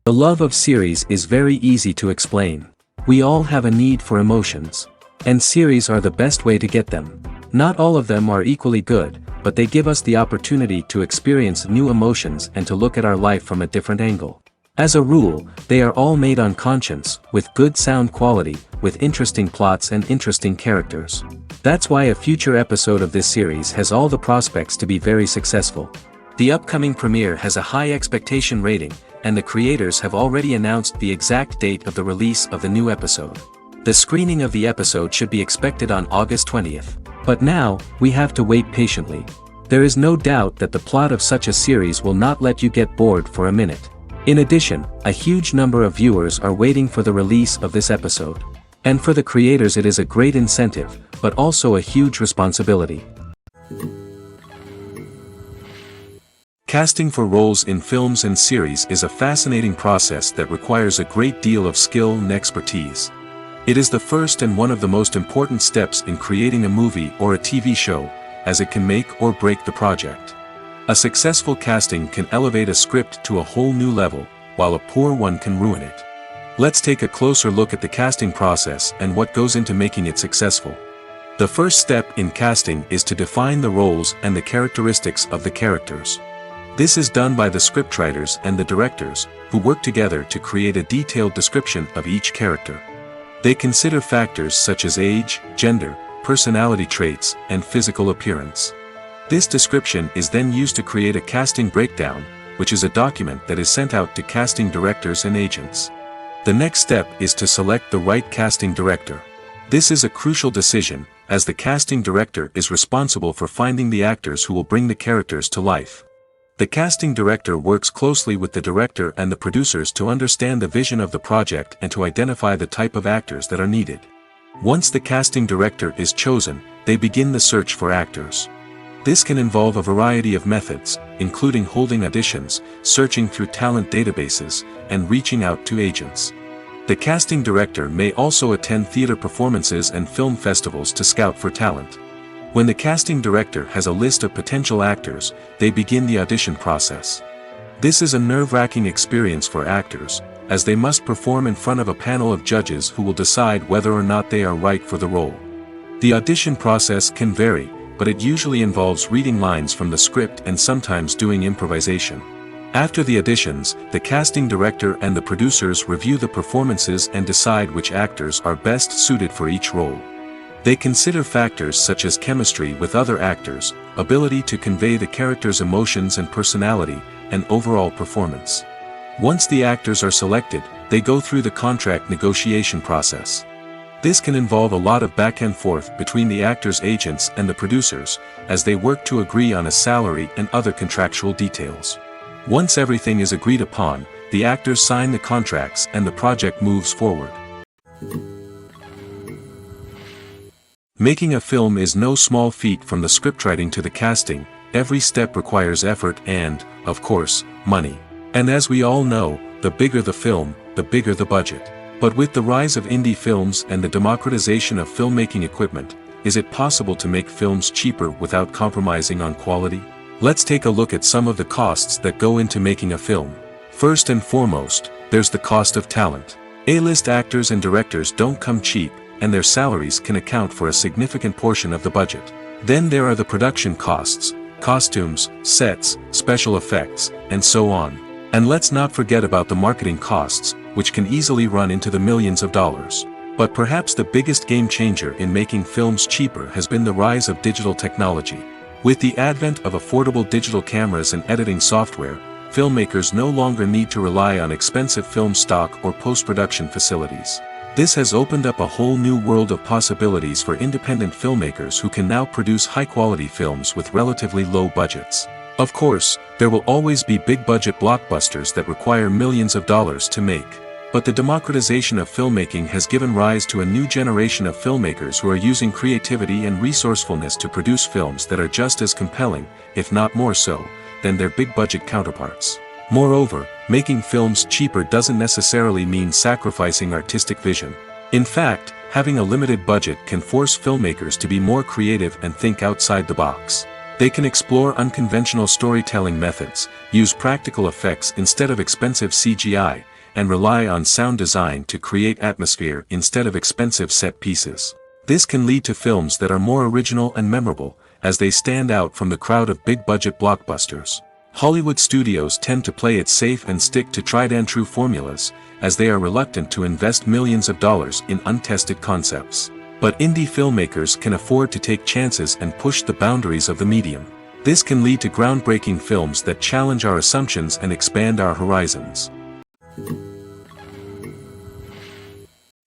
The love of series is very easy to explain. We all have a need for emotions. And series are the best way to get them. Not all of them are equally good, but they give us the opportunity to experience new emotions and to look at our life from a different angle. As a rule, they are all made on conscience, with good sound quality, with interesting plots and interesting characters. That's why a future episode of this series has all the prospects to be very successful. The upcoming premiere has a high expectation rating, and the creators have already announced the exact date of the release of the new episode. The screening of the episode should be expected on August 20th. But now, we have to wait patiently. There is no doubt that the plot of such a series will not let you get bored for a minute. In addition, a huge number of viewers are waiting for the release of this episode. And for the creators it is a great incentive, but also a huge responsibility. Casting for roles in films and series is a fascinating process that requires a great deal of skill and expertise. It is the first and one of the most important steps in creating a movie or a TV show, as it can make or break the project. A successful casting can elevate a script to a whole new level, while a poor one can ruin it. Let's take a closer look at the casting process and what goes into making it successful. The first step in casting is to define the roles and the characteristics of the characters. This is done by the scriptwriters and the directors, who work together to create a detailed description of each character. They consider factors such as age, gender, personality traits, and physical appearance. This description is then used to create a casting breakdown, which is a document that is sent out to casting directors and agents. The next step is to select the right casting director. This is a crucial decision, as the casting director is responsible for finding the actors who will bring the characters to life. The casting director works closely with the director and the producers to understand the vision of the project and to identify the type of actors that are needed. Once the casting director is chosen, they begin the search for actors. This can involve a variety of methods, including holding auditions, searching through talent databases, and reaching out to agents. The casting director may also attend theater performances and film festivals to scout for talent. When the casting director has a list of potential actors, they begin the audition process. This is a nerve-wracking experience for actors, as they must perform in front of a panel of judges who will decide whether or not they are right for the role. The audition process can vary, but it usually involves reading lines from the script and sometimes doing improvisation. After the auditions, the casting director and the producers review the performances and decide which actors are best suited for each role. They consider factors such as chemistry with other actors, ability to convey the character's emotions and personality, and overall performance. Once the actors are selected, they go through the contract negotiation process. This can involve a lot of back and forth between the actors' agents and the producers, as they work to agree on a salary and other contractual details. Once everything is agreed upon, the actors sign the contracts and the project moves forward. Making a film is no small feat. From the scriptwriting to the casting, every step requires effort and, of course, money. And as we all know, the bigger the film, the bigger the budget. But with the rise of indie films and the democratization of filmmaking equipment, is it possible to make films cheaper without compromising on quality? Let's take a look at some of the costs that go into making a film. First and foremost, there's the cost of talent. A-list actors and directors don't come cheap, and their salaries can account for a significant portion of the budget. Then there are the production costs, costumes, sets, special effects, and so on. And let's not forget about the marketing costs, which can easily run into the millions of dollars. But perhaps the biggest game changer in making films cheaper has been the rise of digital technology. With the advent of affordable digital cameras and editing software, filmmakers no longer need to rely on expensive film stock or post-production facilities. This has opened up a whole new world of possibilities for independent filmmakers who can now produce high-quality films with relatively low budgets. Of course, there will always be big-budget blockbusters that require millions of dollars to make. But the democratization of filmmaking has given rise to a new generation of filmmakers who are using creativity and resourcefulness to produce films that are just as compelling, if not more so, than their big-budget counterparts. Moreover, making films cheaper doesn't necessarily mean sacrificing artistic vision. In fact, having a limited budget can force filmmakers to be more creative and think outside the box. They can explore unconventional storytelling methods, use practical effects instead of expensive CGI, and rely on sound design to create atmosphere instead of expensive set pieces. This can lead to films that are more original and memorable, as they stand out from the crowd of big-budget blockbusters. Hollywood studios tend to play it safe and stick to tried-and-true formulas, as they are reluctant to invest millions of dollars in untested concepts. But indie filmmakers can afford to take chances and push the boundaries of the medium. This can lead to groundbreaking films that challenge our assumptions and expand our horizons.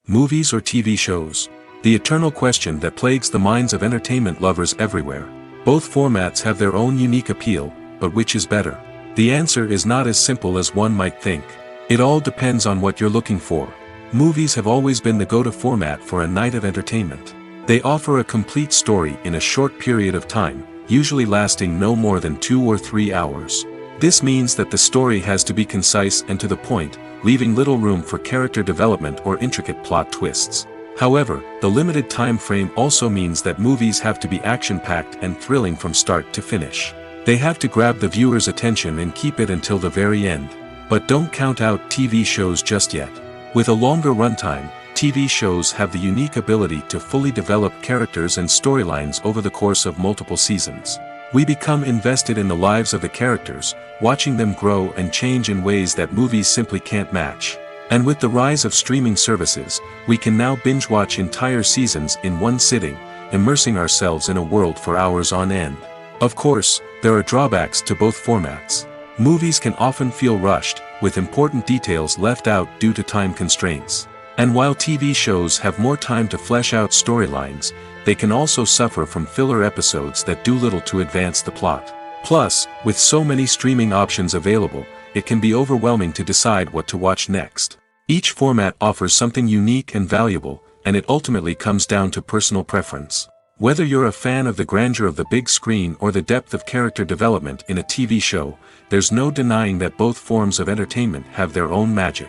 Movies or TV shows? The eternal question that plagues the minds of entertainment lovers everywhere. Both formats have their own unique appeal, but which is better? The answer is not as simple as one might think. It all depends on what you're looking for. Movies have always been the go-to format for a night of entertainment. They offer a complete story in a short period of time, usually lasting no more than 2 or 3 hours. This means that the story has to be concise and to the point, leaving little room for character development or intricate plot twists. However, the limited time frame also means that movies have to be action-packed and thrilling from start to finish. They have to grab the viewer's attention and keep it until the very end. But don't count out TV shows just yet. With a longer runtime, TV shows have the unique ability to fully develop characters and storylines over the course of multiple seasons. We become invested in the lives of the characters, watching them grow and change in ways that movies simply can't match. And with the rise of streaming services, we can now binge-watch entire seasons in one sitting, immersing ourselves in a world for hours on end. Of course, there are drawbacks to both formats. Movies can often feel rushed, with important details left out due to time constraints. And while TV shows have more time to flesh out storylines, they can also suffer from filler episodes that do little to advance the plot. Plus, with so many streaming options available, it can be overwhelming to decide what to watch next. Each format offers something unique and valuable, and it ultimately comes down to personal preference. Whether you're a fan of the grandeur of the big screen or the depth of character development in a TV show, there's no denying that both forms of entertainment have their own magic.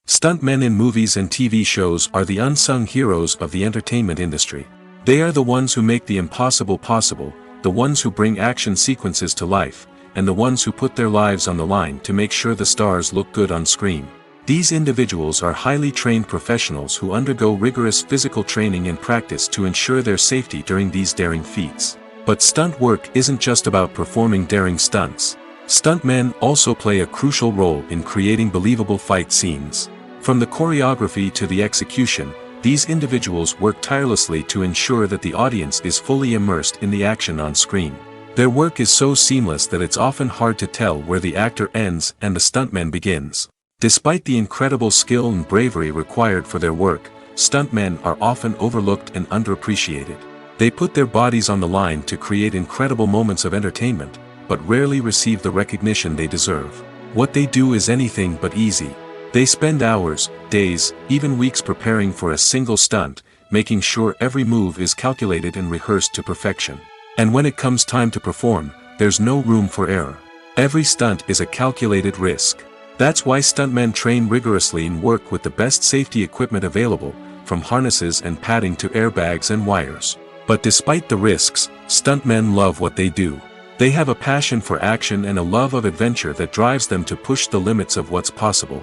Stuntmen in movies and TV shows are the unsung heroes of the entertainment industry. They are the ones who make the impossible possible, the ones who bring action sequences to life, and the ones who put their lives on the line to make sure the stars look good on screen. These individuals are highly trained professionals who undergo rigorous physical training and practice to ensure their safety during these daring feats. But stunt work isn't just about performing daring stunts. Stuntmen also play a crucial role in creating believable fight scenes. From the choreography to the execution, these individuals work tirelessly to ensure that the audience is fully immersed in the action on screen. Their work is so seamless that it's often hard to tell where the actor ends and the stuntman begins. Despite the incredible skill and bravery required for their work, stuntmen are often overlooked and underappreciated. They put their bodies on the line to create incredible moments of entertainment, but rarely receive the recognition they deserve. What they do is anything but easy. They spend hours, days, even weeks preparing for a single stunt, making sure every move is calculated and rehearsed to perfection. And when it comes time to perform, there's no room for error. Every stunt is a calculated risk. That's why stuntmen train rigorously and work with the best safety equipment available, from harnesses and padding to airbags and wires. But despite the risks, stuntmen love what they do. They have a passion for action and a love of adventure that drives them to push the limits of what's possible.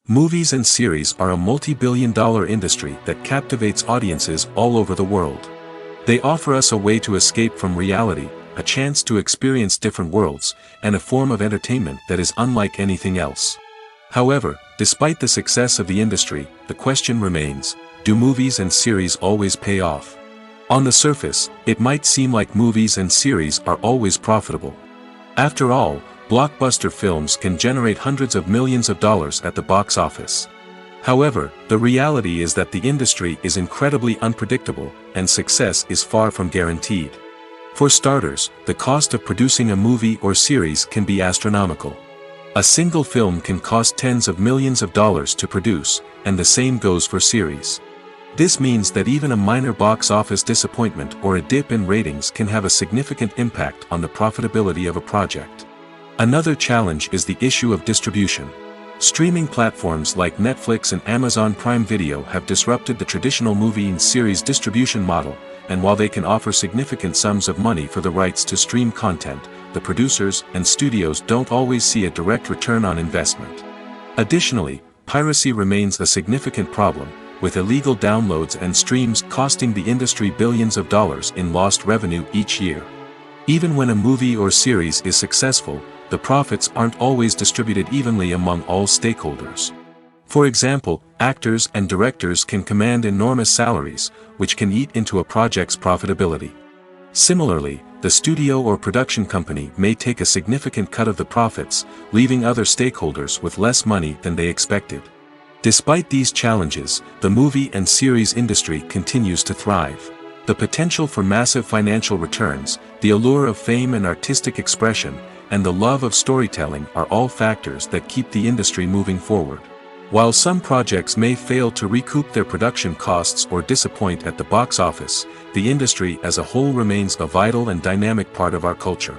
Movies and series are a multi-billion-dollar industry that captivates audiences all over the world. They offer us a way to escape from reality, a chance to experience different worlds, and a form of entertainment that is unlike anything else. However, despite the success of the industry, the question remains, do movies and series always pay off? On the surface, it might seem like movies and series are always profitable. After all, blockbuster films can generate hundreds of millions of dollars at the box office. However, the reality is that the industry is incredibly unpredictable, and success is far from guaranteed. For starters, the cost of producing a movie or series can be astronomical. A single film can cost tens of millions of dollars to produce, and the same goes for series. This means that even a minor box office disappointment or a dip in ratings can have a significant impact on the profitability of a project. Another challenge is the issue of distribution. Streaming platforms like Netflix and Amazon Prime Video have disrupted the traditional movie and series distribution model, and while they can offer significant sums of money for the rights to stream content, the producers and studios don't always see a direct return on investment. Additionally, piracy remains a significant problem, with illegal downloads and streams costing the industry billions of dollars in lost revenue each year. Even when a movie or series is successful, the profits aren't always distributed evenly among all stakeholders. For example, actors and directors can command enormous salaries, which can eat into a project's profitability. Similarly, the studio or production company may take a significant cut of the profits, leaving other stakeholders with less money than they expected. Despite these challenges, the movie and series industry continues to thrive. The potential for massive financial returns, the allure of fame and artistic expression, and the love of storytelling are all factors that keep the industry moving forward. While some projects may fail to recoup their production costs or disappoint at the box office, the industry as a whole remains a vital and dynamic part of our culture.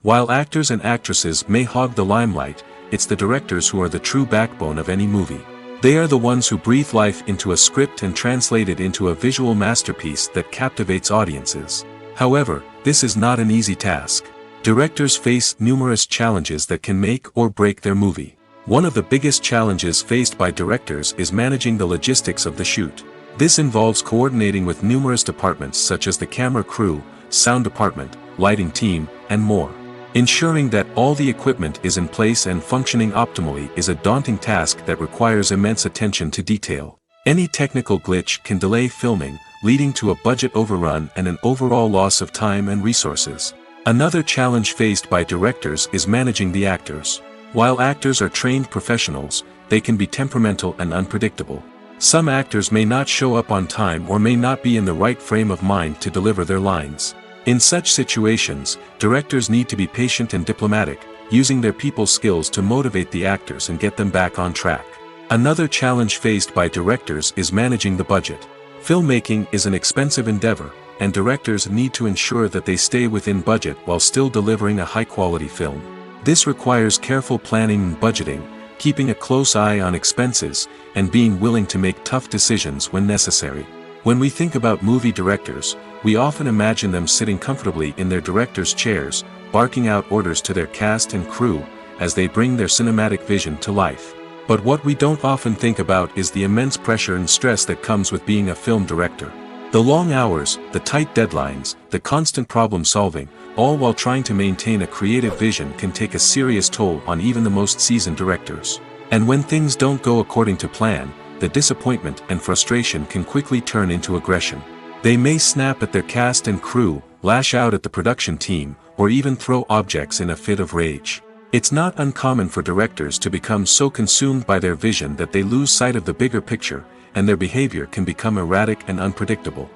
While actors and actresses may hog the limelight, it's the directors who are the true backbone of any movie. They are the ones who breathe life into a script and translate it into a visual masterpiece that captivates audiences. However, this is not an easy task. Directors face numerous challenges that can make or break their movie. One of the biggest challenges faced by directors is managing the logistics of the shoot. This involves coordinating with numerous departments such as the camera crew, sound department, lighting team, and more. Ensuring that all the equipment is in place and functioning optimally is a daunting task that requires immense attention to detail. Any technical glitch can delay filming, leading to a budget overrun and an overall loss of time and resources. Another challenge faced by directors is managing the actors. While actors are trained professionals, they can be temperamental and unpredictable. Some actors may not show up on time or may not be in the right frame of mind to deliver their lines. In such situations, directors need to be patient and diplomatic, using their people skills to motivate the actors and get them back on track. Another challenge faced by directors is managing the budget. Filmmaking is an expensive endeavor, and directors need to ensure that they stay within budget while still delivering a high-quality film. This requires careful planning and budgeting, keeping a close eye on expenses, and being willing to make tough decisions when necessary. When we think about movie directors, we often imagine them sitting comfortably in their director's chairs, barking out orders to their cast and crew, as they bring their cinematic vision to life. But what we don't often think about is the immense pressure and stress that comes with being a film director. The long hours, the tight deadlines, the constant problem solving, all while trying to maintain a creative vision can take a serious toll on even the most seasoned directors. And when things don't go according to plan, the disappointment and frustration can quickly turn into aggression. They may snap at their cast and crew, lash out at the production team, or even throw objects in a fit of rage. It's not uncommon for directors to become so consumed by their vision that they lose sight of the bigger picture, and their behavior can become erratic and unpredictable.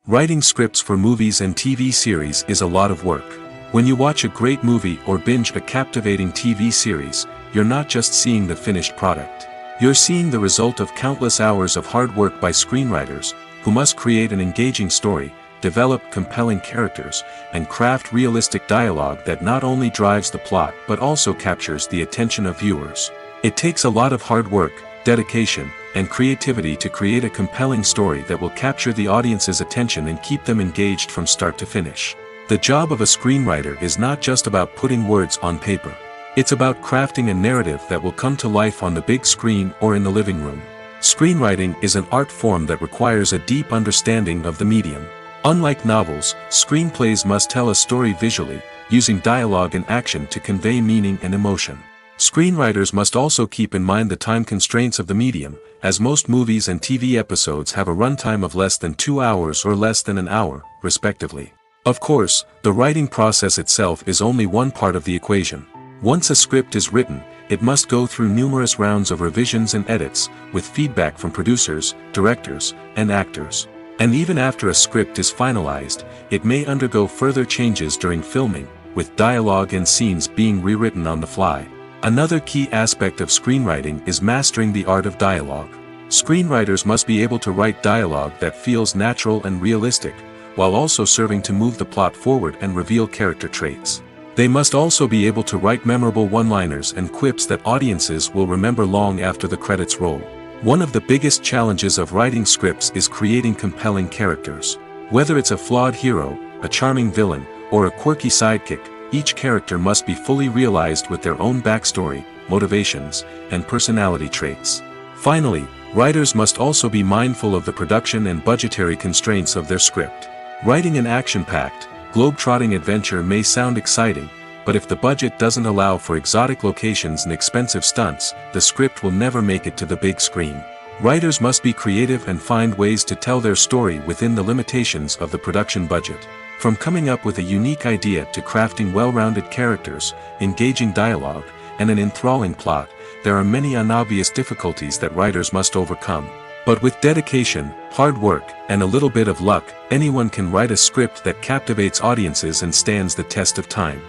Writing scripts for movies and TV series is a lot of work. When you watch a great movie or binge a captivating TV series, you're not just seeing the finished product. You're seeing the result of countless hours of hard work by screenwriters, who must create an engaging story, develop compelling characters, and craft realistic dialogue that not only drives the plot but also captures the attention of viewers. It takes a lot of hard work, dedication, and creativity to create a compelling story that will capture the audience's attention and keep them engaged from start to finish. The job of a screenwriter is not just about putting words on paper. It's about crafting a narrative that will come to life on the big screen or in the living room. Screenwriting is an art form that requires a deep understanding of the medium. Unlike novels, screenplays must tell a story visually, using dialogue and action to convey meaning and emotion. Screenwriters must also keep in mind the time constraints of the medium, as most movies and TV episodes have a runtime of less than 2 hours or less than an hour, respectively. Of course, the writing process itself is only one part of the equation. Once a script is written, it must go through numerous rounds of revisions and edits, with feedback from producers, directors, and actors. And even after a script is finalized, it may undergo further changes during filming, with dialogue and scenes being rewritten on the fly. Another key aspect of screenwriting is mastering the art of dialogue. Screenwriters must be able to write dialogue that feels natural and realistic, while also serving to move the plot forward and reveal character traits. They must also be able to write memorable one-liners and quips that audiences will remember long after the credits roll. One of the biggest challenges of writing scripts is creating compelling characters. Whether it's a flawed hero, a charming villain, or a quirky sidekick, each character must be fully realized with their own backstory, motivations, and personality traits. Finally, writers must also be mindful of the production and budgetary constraints of their script. Writing an action-packed, globe-trotting adventure may sound exciting, but if the budget doesn't allow for exotic locations and expensive stunts, the script will never make it to the big screen. Writers must be creative and find ways to tell their story within the limitations of the production budget. From coming up with a unique idea to crafting well-rounded characters, engaging dialogue, and an enthralling plot, there are many unobvious difficulties that writers must overcome. But with dedication, hard work, and a little bit of luck, anyone can write a script that captivates audiences and stands the test of time.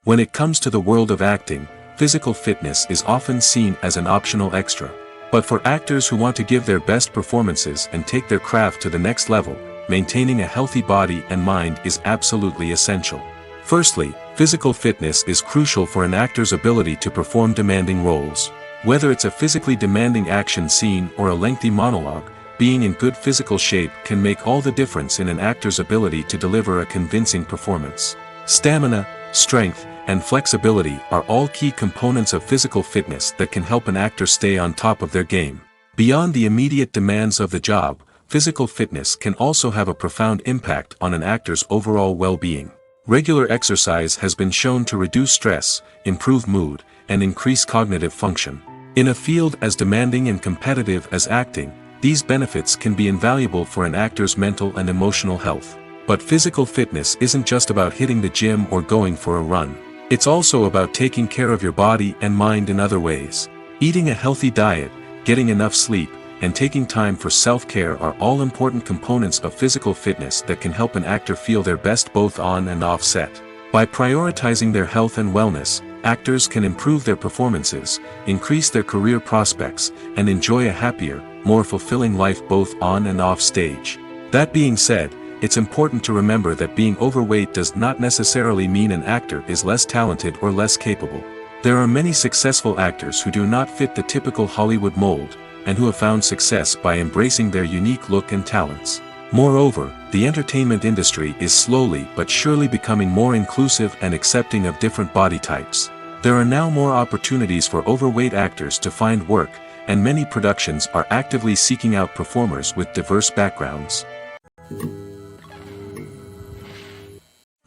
When it comes to the world of acting, physical fitness is often seen as an optional extra. But for actors who want to give their best performances and take their craft to the next level, maintaining a healthy body and mind is absolutely essential. Firstly, physical fitness is crucial for an actor's ability to perform demanding roles. Whether it's a physically demanding action scene or a lengthy monologue, being in good physical shape can make all the difference in an actor's ability to deliver a convincing performance. Stamina, strength, and flexibility are all key components of physical fitness that can help an actor stay on top of their game. Beyond the immediate demands of the job, physical fitness can also have a profound impact on an actor's overall well-being. Regular exercise has been shown to reduce stress, improve mood, and increase cognitive function. In a field as demanding and competitive as acting, these benefits can be invaluable for an actor's mental and emotional health. But physical fitness isn't just about hitting the gym or going for a run. It's also about taking care of your body and mind in other ways. Eating a healthy diet, getting enough sleep, and taking time for self-care are all important components of physical fitness that can help an actor feel their best both on and off set. By prioritizing their health and wellness, actors can improve their performances, increase their career prospects, and enjoy a happier, more fulfilling life both on and off stage. That being said, it's important to remember that being overweight does not necessarily mean an actor is less talented or less capable. There are many successful actors who do not fit the typical Hollywood mold, and who have found success by embracing their unique look and talents. Moreover, the entertainment industry is slowly but surely becoming more inclusive and accepting of different body types. There are now more opportunities for overweight actors to find work, and many productions are actively seeking out performers with diverse backgrounds.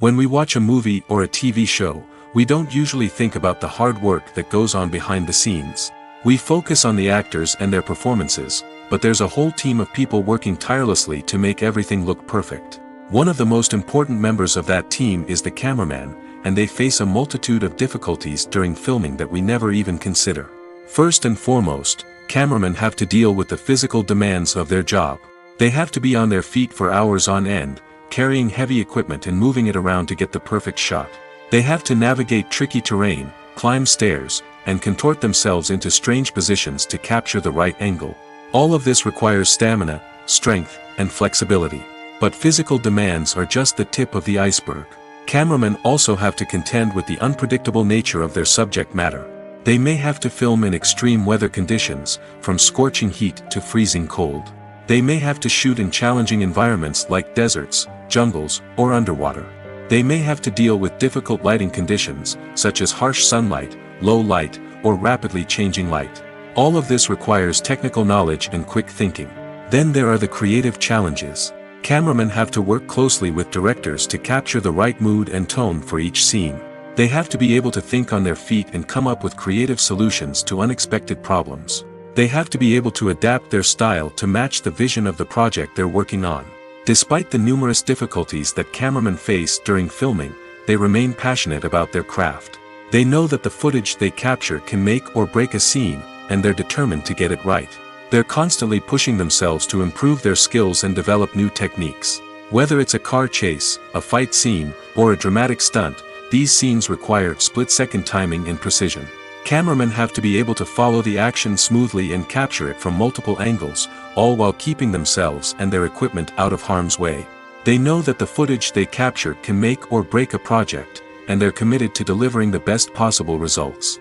When we watch a movie or a TV show, we don't usually think about the hard work that goes on behind the scenes. We focus on the actors and their performances, but there's a whole team of people working tirelessly to make everything look perfect. One of the most important members of that team is the cameraman, and they face a multitude of difficulties during filming that we never even consider. First and foremost, cameramen have to deal with the physical demands of their job. They have to be on their feet for hours on end, carrying heavy equipment and moving it around to get the perfect shot. They have to navigate tricky terrain, climb stairs, and contort themselves into strange positions to capture the right angle. All of this requires stamina, strength, and flexibility. But physical demands are just the tip of the iceberg. Cameramen also have to contend with the unpredictable nature of their subject matter. They may have to film in extreme weather conditions, from scorching heat to freezing cold. They may have to shoot in challenging environments like deserts, jungles, or underwater. They may have to deal with difficult lighting conditions, such as harsh sunlight, low light, or rapidly changing light. All of this requires technical knowledge and quick thinking. Then there are the creative challenges. Cameramen have to work closely with directors to capture the right mood and tone for each scene. They have to be able to think on their feet and come up with creative solutions to unexpected problems. They have to be able to adapt their style to match the vision of the project they're working on. Despite the numerous difficulties that cameramen face during filming, they remain passionate about their craft. They know that the footage they capture can make or break a scene, and they're determined to get it right. They're constantly pushing themselves to improve their skills and develop new techniques. Whether it's a car chase, a fight scene, or a dramatic stunt, these scenes require split-second timing and precision. Cameramen have to be able to follow the action smoothly and capture it from multiple angles, all while keeping themselves and their equipment out of harm's way. They know that the footage they capture can make or break a project, and they're committed to delivering the best possible results.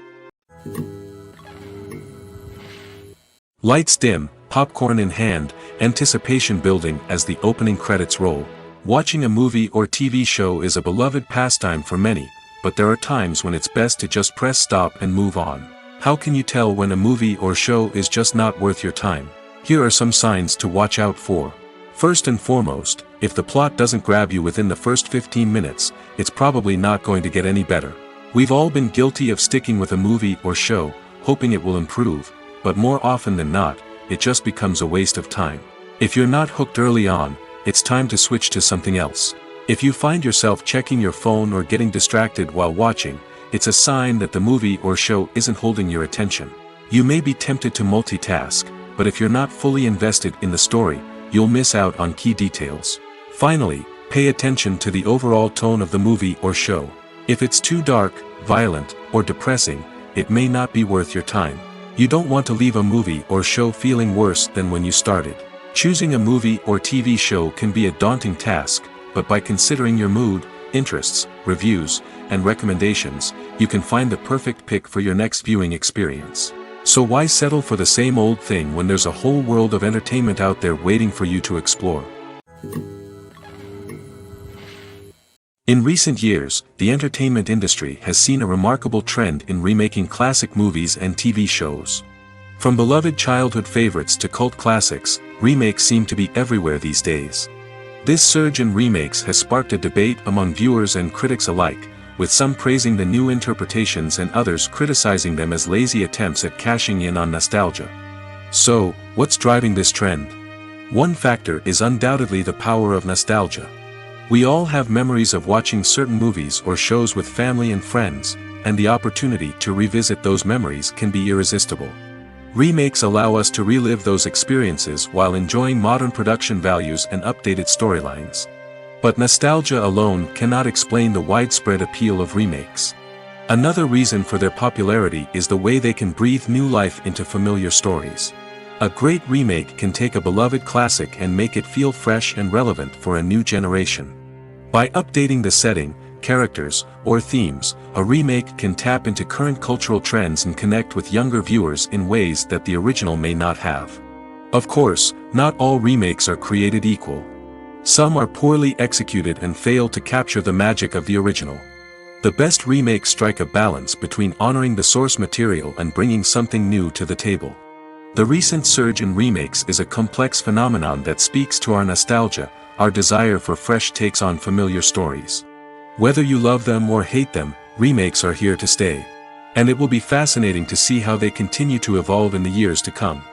Lights dim, popcorn in hand, anticipation building as the opening credits roll. Watching a movie or TV show is a beloved pastime for many, but there are times when it's best to just press stop and move on. How can you tell when a movie or show is just not worth your time? Here are some signs to watch out for. First and foremost, if the plot doesn't grab you within the first 15 minutes, it's probably not going to get any better. We've all been guilty of sticking with a movie or show, hoping it will improve, but more often than not, it just becomes a waste of time. If you're not hooked early on, it's time to switch to something else. If you find yourself checking your phone or getting distracted while watching, it's a sign that the movie or show isn't holding your attention. You may be tempted to multitask, but if you're not fully invested in the story, you'll miss out on key details. Finally, pay attention to the overall tone of the movie or show. If it's too dark, violent, or depressing, it may not be worth your time. You don't want to leave a movie or show feeling worse than when you started. Choosing a movie or TV show can be a daunting task, but by considering your mood, interests, reviews, and recommendations, you can find the perfect pick for your next viewing experience. So why settle for the same old thing when there's a whole world of entertainment out there waiting for you to explore? In recent years, the entertainment industry has seen a remarkable trend in remaking classic movies and TV shows. From beloved childhood favorites to cult classics, remakes seem to be everywhere these days. This surge in remakes has sparked a debate among viewers and critics alike, with some praising the new interpretations and others criticizing them as lazy attempts at cashing in on nostalgia. So, what's driving this trend? One factor is undoubtedly the power of nostalgia. We all have memories of watching certain movies or shows with family and friends, and the opportunity to revisit those memories can be irresistible. Remakes allow us to relive those experiences while enjoying modern production values and updated storylines. But nostalgia alone cannot explain the widespread appeal of remakes. Another reason for their popularity is the way they can breathe new life into familiar stories. A great remake can take a beloved classic and make it feel fresh and relevant for a new generation. By updating the setting, characters, or themes, a remake can tap into current cultural trends and connect with younger viewers in ways that the original may not have. Of course, not all remakes are created equal. Some are poorly executed and fail to capture the magic of the original. The best remakes strike a balance between honoring the source material and bringing something new to the table. The recent surge in remakes is a complex phenomenon that speaks to our nostalgia, our desire for fresh takes on familiar stories. Whether you love them or hate them, remakes are here to stay. And it will be fascinating to see how they continue to evolve in the years to come.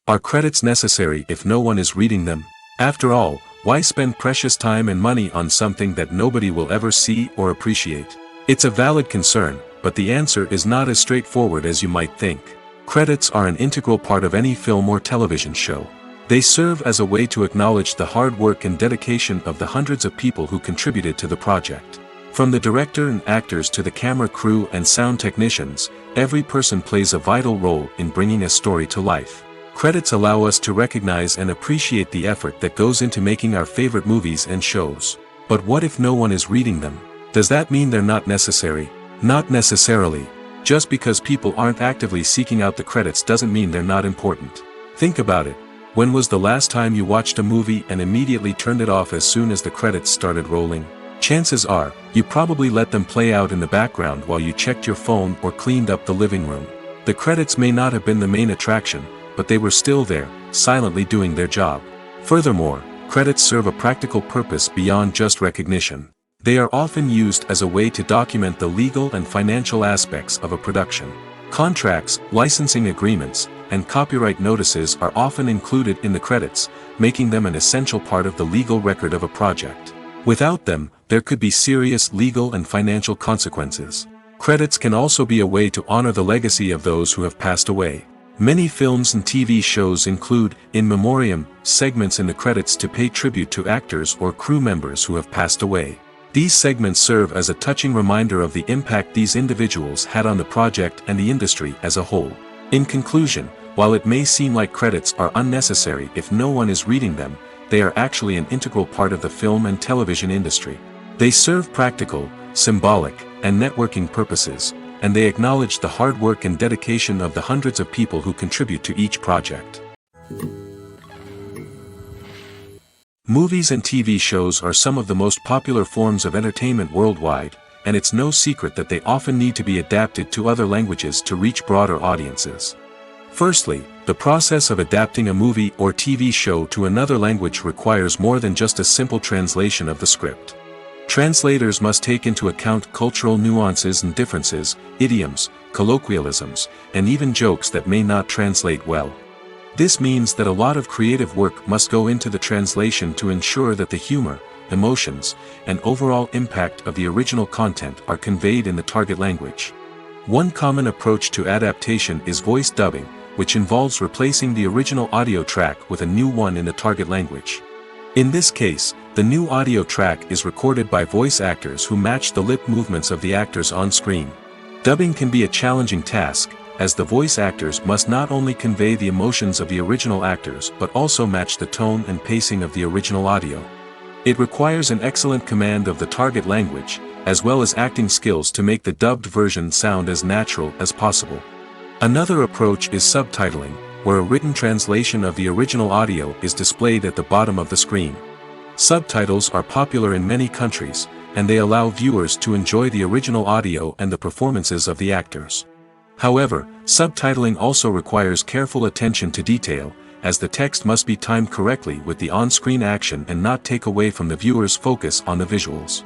Are credits necessary if no one is reading them? After all, why spend precious time and money on something that nobody will ever see or appreciate? It's a valid concern, but the answer is not as straightforward as you might think. Credits are an integral part of any film or television show. They serve as a way to acknowledge the hard work and dedication of the hundreds of people who contributed to the project. From the director and actors to the camera crew and sound technicians, every person plays a vital role in bringing a story to life. Credits allow us to recognize and appreciate the effort that goes into making our favorite movies and shows. But what if no one is reading them? Does that mean they're not necessary? Not necessarily. Just because people aren't actively seeking out the credits doesn't mean they're not important. Think about it. When was the last time you watched a movie and immediately turned it off as soon as the credits started rolling? Chances are, you probably let them play out in the background while you checked your phone or cleaned up the living room. The credits may not have been the main attraction, but they were still there, silently doing their job. Furthermore, credits serve a practical purpose beyond just recognition. They are often used as a way to document the legal and financial aspects of a production. Contracts, licensing agreements, and copyright notices are often included in the credits, making them an essential part of the legal record of a project. Without them, there could be serious legal and financial consequences. Credits can also be a way to honor the legacy of those who have passed away. Many films and TV shows include, in memoriam, segments in the credits to pay tribute to actors or crew members who have passed away. These segments serve as a touching reminder of the impact these individuals had on the project and the industry as a whole. In conclusion, While it may seem like credits are unnecessary if no one is reading them, they are actually an integral part of the film and television industry. They serve practical, symbolic, and networking purposes, and they acknowledge the hard work and dedication of the hundreds of people who contribute to each project. Movies and TV shows are some of the most popular forms of entertainment worldwide, and it's no secret that they often need to be adapted to other languages to reach broader audiences. Firstly, the process of adapting a movie or TV show to another language requires more than just a simple translation of the script. Translators must take into account cultural nuances and differences, idioms, colloquialisms, and even jokes that may not translate well. This means that a lot of creative work must go into the translation to ensure that the humor, emotions, and overall impact of the original content are conveyed in the target language. One common approach to adaptation is voice dubbing, which involves replacing the original audio track with a new one in the target language. In this case, the new audio track is recorded by voice actors who match the lip movements of the actors on screen. Dubbing can be a challenging task, as the voice actors must not only convey the emotions of the original actors but also match the tone and pacing of the original audio. It requires an excellent command of the target language, as well as acting skills to make the dubbed version sound as natural as possible. Another approach is subtitling, where a written translation of the original audio is displayed at the bottom of the screen. Subtitles are popular in many countries, and they allow viewers to enjoy the original audio and the performances of the actors. However, subtitling also requires careful attention to detail, as the text must be timed correctly with the on-screen action and not take away from the viewer's focus on the visuals.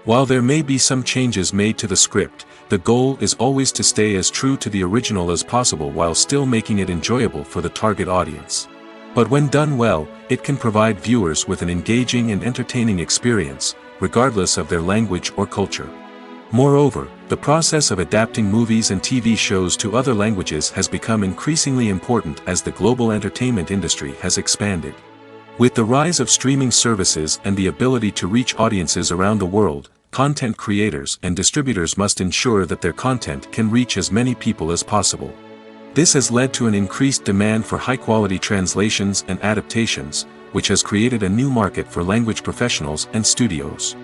While there may be some changes made to the script, the goal is always to stay as true to the original as possible while still making it enjoyable for the target audience. But when done well, it can provide viewers with an engaging and entertaining experience, regardless of their language or culture. Moreover, the process of adapting movies and TV shows to other languages has become increasingly important as the global entertainment industry has expanded. With the rise of streaming services and the ability to reach audiences around the world, content creators and distributors must ensure that their content can reach as many people as possible. This has led to an increased demand for high-quality translations and adaptations, which has created a new market for language professionals and studios.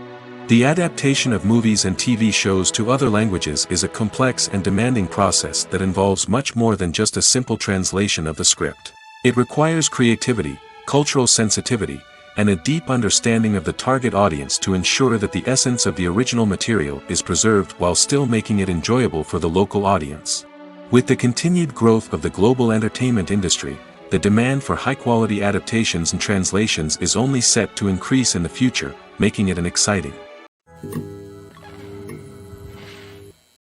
The adaptation of movies and TV shows to other languages is a complex and demanding process that involves much more than just a simple translation of the script. It requires creativity, cultural sensitivity, and a deep understanding of the target audience to ensure that the essence of the original material is preserved while still making it enjoyable for the local audience. With the continued growth of the global entertainment industry, the demand for high-quality adaptations and translations is only set to increase in the future, making it an exciting.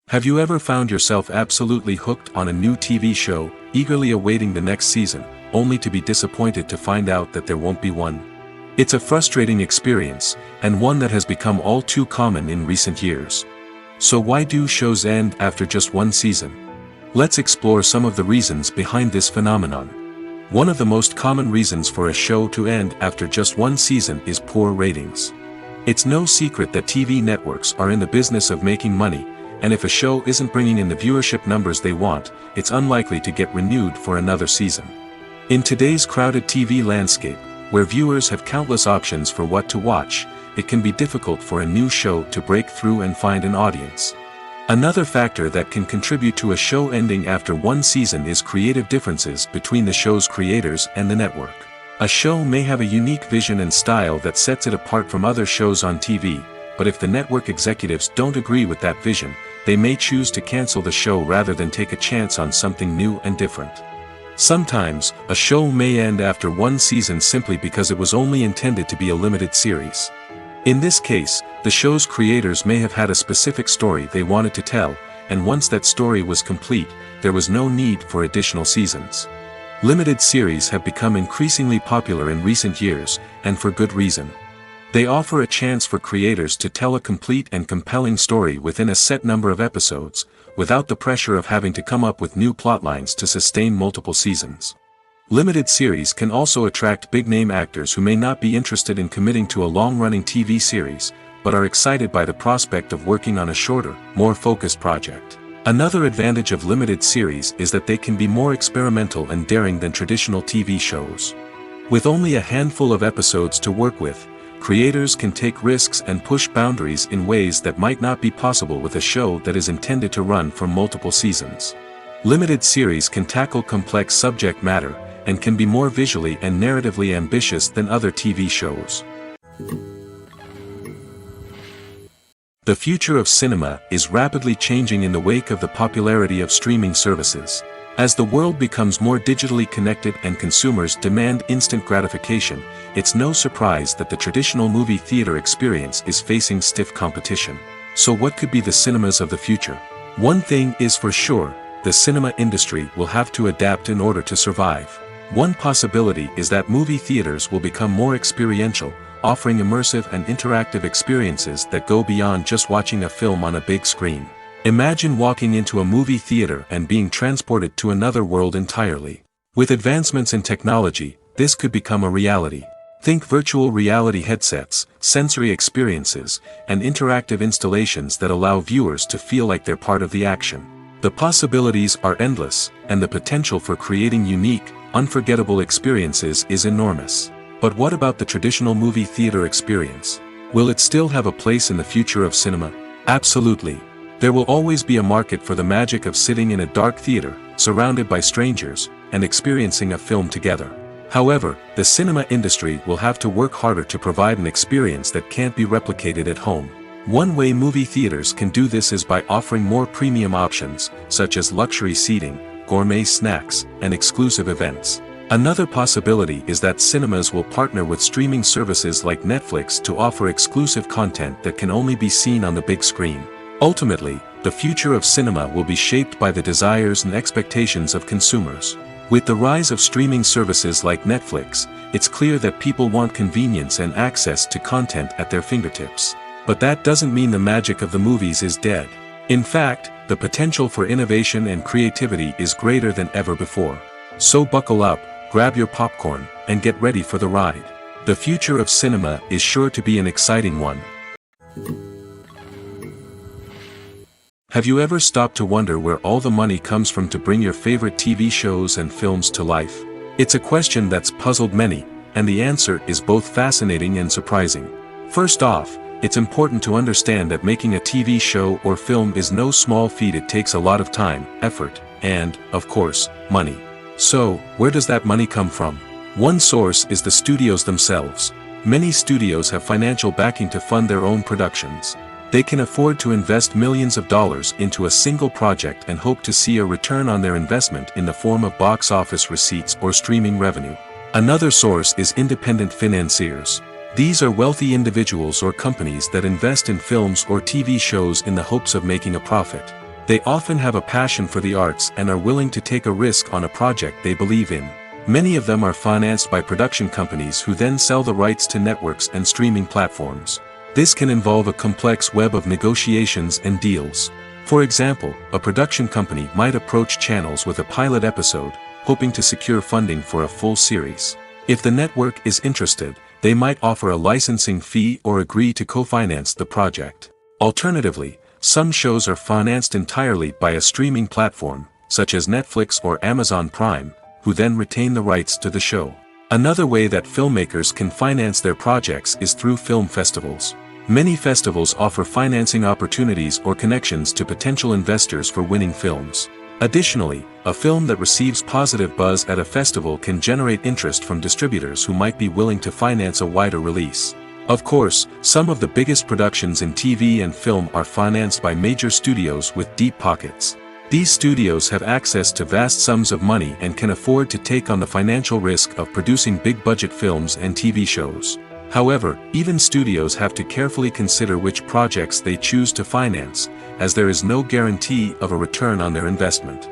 Have you ever found yourself absolutely hooked on a new TV show, eagerly awaiting the next season, only to be disappointed to find out that there won't be one? It's a frustrating experience, and one that has become all too common in recent years. So why do shows end after just one season? Let's explore some of the reasons behind this phenomenon. One of the most common reasons for a show to end after just one season is poor ratings. It's no secret that TV networks are in the business of making money, and if a show isn't bringing in the viewership numbers they want, it's unlikely to get renewed for another season. In today's crowded TV landscape, where viewers have countless options for what to watch, it can be difficult for a new show to break through and find an audience. Another factor that can contribute to a show ending after one season is creative differences between the show's creators and the network. A show may have a unique vision and style that sets it apart from other shows on TV, but if the network executives don't agree with that vision, they may choose to cancel the show rather than take a chance on something new and different. Sometimes, a show may end after one season simply because it was only intended to be a limited series. In this case, the show's creators may have had a specific story they wanted to tell, and once that story was complete, there was no need for additional seasons. Limited series have become increasingly popular in recent years, and for good reason. They offer a chance for creators to tell a complete and compelling story within a set number of episodes, without the pressure of having to come up with new plotlines to sustain multiple seasons. Limited series can also attract big-name actors who may not be interested in committing to a long-running TV series, but are excited by the prospect of working on a shorter, more focused project. Another advantage of limited series is that they can be more experimental and daring than traditional TV shows. With only a handful of episodes to work with, creators can take risks and push boundaries in ways that might not be possible with a show that is intended to run for multiple seasons. Limited series can tackle complex subject matter, and can be more visually and narratively ambitious than other TV shows. The future of cinema is rapidly changing in the wake of the popularity of streaming services. As the world becomes more digitally connected and consumers demand instant gratification, it's no surprise that the traditional movie theater experience is facing stiff competition. So what could be the cinemas of the future? One thing is for sure, the cinema industry will have to adapt in order to survive. One possibility is that movie theaters will become more experiential, offering immersive and interactive experiences that go beyond just watching a film on a big screen. Imagine walking into a movie theater and being transported to another world entirely. With advancements in technology, this could become a reality. Think virtual reality headsets, sensory experiences, and interactive installations that allow viewers to feel like they're part of the action. The possibilities are endless, and the potential for creating unique, unforgettable experiences is enormous. But what about the traditional movie theater experience? Will it still have a place in the future of cinema? Absolutely. There will always be a market for the magic of sitting in a dark theater, surrounded by strangers, and experiencing a film together. However, the cinema industry will have to work harder to provide an experience that can't be replicated at home. One way movie theaters can do this is by offering more premium options, such as luxury seating, gourmet snacks, and exclusive events. Another possibility is that cinemas will partner with streaming services like Netflix to offer exclusive content that can only be seen on the big screen. Ultimately, the future of cinema will be shaped by the desires and expectations of consumers. With the rise of streaming services like Netflix, it's clear that people want convenience and access to content at their fingertips. But that doesn't mean the magic of the movies is dead. In fact, the potential for innovation and creativity is greater than ever before. So buckle up, grab your popcorn, and get ready for the ride. The future of cinema is sure to be an exciting one. Have you ever stopped to wonder where all the money comes from to bring your favorite TV shows and films to life? It's a question that's puzzled many, and the answer is both fascinating and surprising. First off, it's important to understand that making a TV show or film is no small feat. It takes a lot of time, effort, and, of course, money. So, where does that money come from? One source is the studios themselves. Many studios have financial backing to fund their own productions. They can afford to invest millions of dollars into a single project and hope to see a return on their investment in the form of box office receipts or streaming revenue. Another source is independent financiers. These are wealthy individuals or companies that invest in films or TV shows in the hopes of making a profit. They often have a passion for the arts and are willing to take a risk on a project they believe in. Many of them are financed by production companies who then sell the rights to networks and streaming platforms. This can involve a complex web of negotiations and deals. For example, a production company might approach channels with a pilot episode, hoping to secure funding for a full series. If the network is interested, they might offer a licensing fee or agree to co-finance the project. Alternatively, some shows are financed entirely by a streaming platform, such as Netflix or Amazon Prime, who then retain the rights to the show. Another way that filmmakers can finance their projects is through film festivals. Many festivals offer financing opportunities or connections to potential investors for winning films. Additionally, a film that receives positive buzz at a festival can generate interest from distributors who might be willing to finance a wider release. Of course, some of the biggest productions in TV and film are financed by major studios with deep pockets. These studios have access to vast sums of money and can afford to take on the financial risk of producing big-budget films and TV shows. However, even studios have to carefully consider which projects they choose to finance, as there is no guarantee of a return on their investment.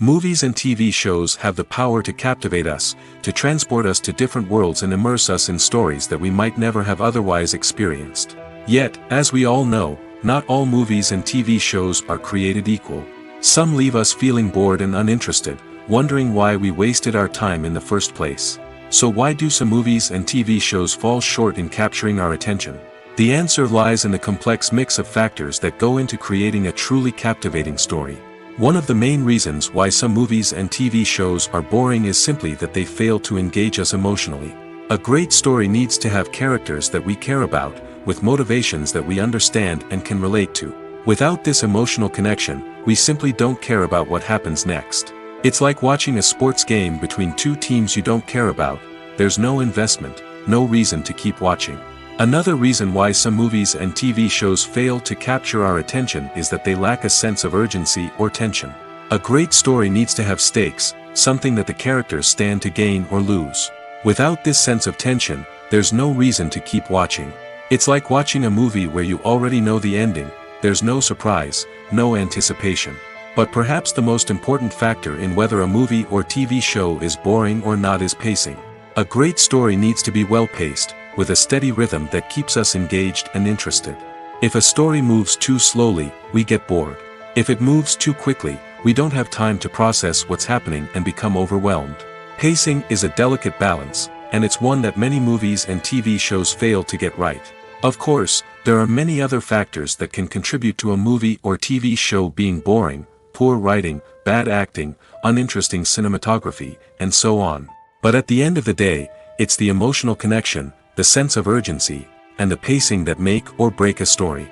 Movies and TV shows have the power to captivate us, to transport us to different worlds and immerse us in stories that we might never have otherwise experienced. Yet, as we all know, not all movies and TV shows are created equal. Some leave us feeling bored and uninterested, wondering why we wasted our time in the first place. So why do some movies and TV shows fall short in capturing our attention? The answer lies in the complex mix of factors that go into creating a truly captivating story. One of the main reasons why some movies and TV shows are boring is simply that they fail to engage us emotionally. A great story needs to have characters that we care about, with motivations that we understand and can relate to. Without this emotional connection, we simply don't care about what happens next. It's like watching a sports game between two teams you don't care about. There's no investment, no reason to keep watching. Another reason why some movies and TV shows fail to capture our attention is that they lack a sense of urgency or tension. A great story needs to have stakes, something that the characters stand to gain or lose. Without this sense of tension, there's no reason to keep watching. It's like watching a movie where you already know the ending. There's no surprise, no anticipation. But perhaps the most important factor in whether a movie or TV show is boring or not is pacing. A great story needs to be well-paced, with a steady rhythm that keeps us engaged and interested. If a story moves too slowly, we get bored. If it moves too quickly, we don't have time to process what's happening and become overwhelmed. Pacing is a delicate balance, and it's one that many movies and TV shows fail to get right. Of course, there are many other factors that can contribute to a movie or TV show being boring: poor writing, bad acting, uninteresting cinematography, and so on. But at the end of the day, it's the emotional connection, the sense of urgency, and the pacing that make or break a story.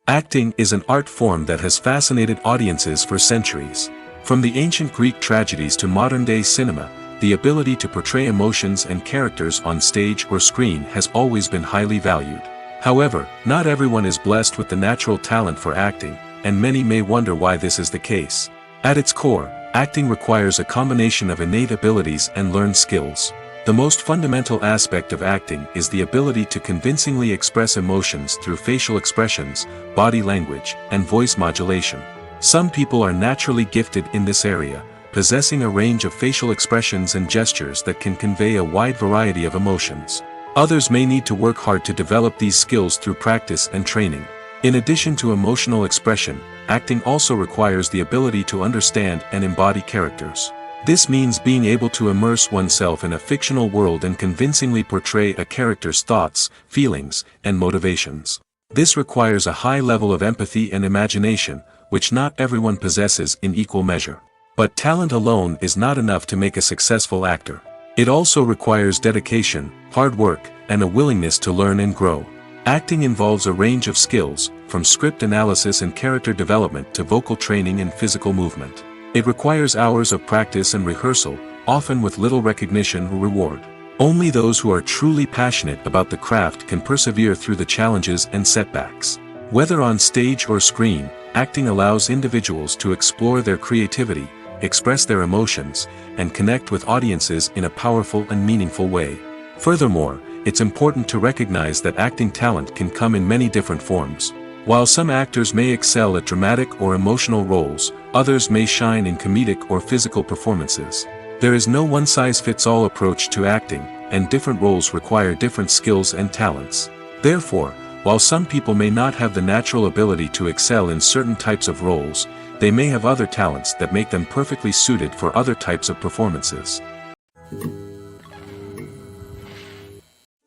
Acting is an art form that has fascinated audiences for centuries. From the ancient Greek tragedies to modern-day cinema, the ability to portray emotions and characters on stage or screen has always been highly valued. However, not everyone is blessed with the natural talent for acting, and many may wonder why this is the case. At its core, acting requires a combination of innate abilities and learned skills. The most fundamental aspect of acting is the ability to convincingly express emotions through facial expressions, body language, and voice modulation. Some people are naturally gifted in this area, possessing a range of facial expressions and gestures that can convey a wide variety of emotions. Others may need to work hard to develop these skills through practice and training. In addition to emotional expression, acting also requires the ability to understand and embody characters. This means being able to immerse oneself in a fictional world and convincingly portray a character's thoughts, feelings, and motivations. This requires a high level of empathy and imagination, which not everyone possesses in equal measure. But talent alone is not enough to make a successful actor. It also requires dedication, hard work, and a willingness to learn and grow. Acting involves a range of skills, from script analysis and character development to vocal training and physical movement. It requires hours of practice and rehearsal, often with little recognition or reward. Only those who are truly passionate about the craft can persevere through the challenges and setbacks. Whether on stage or screen, acting allows individuals to explore their creativity, express their emotions, and connect with audiences in a powerful and meaningful way. Furthermore, it's important to recognize that acting talent can come in many different forms. While some actors may excel at dramatic or emotional roles, others may shine in comedic or physical performances. There is no one-size-fits-all approach to acting, and different roles require different skills and talents. Therefore, while some people may not have the natural ability to excel in certain types of roles, they may have other talents that make them perfectly suited for other types of performances.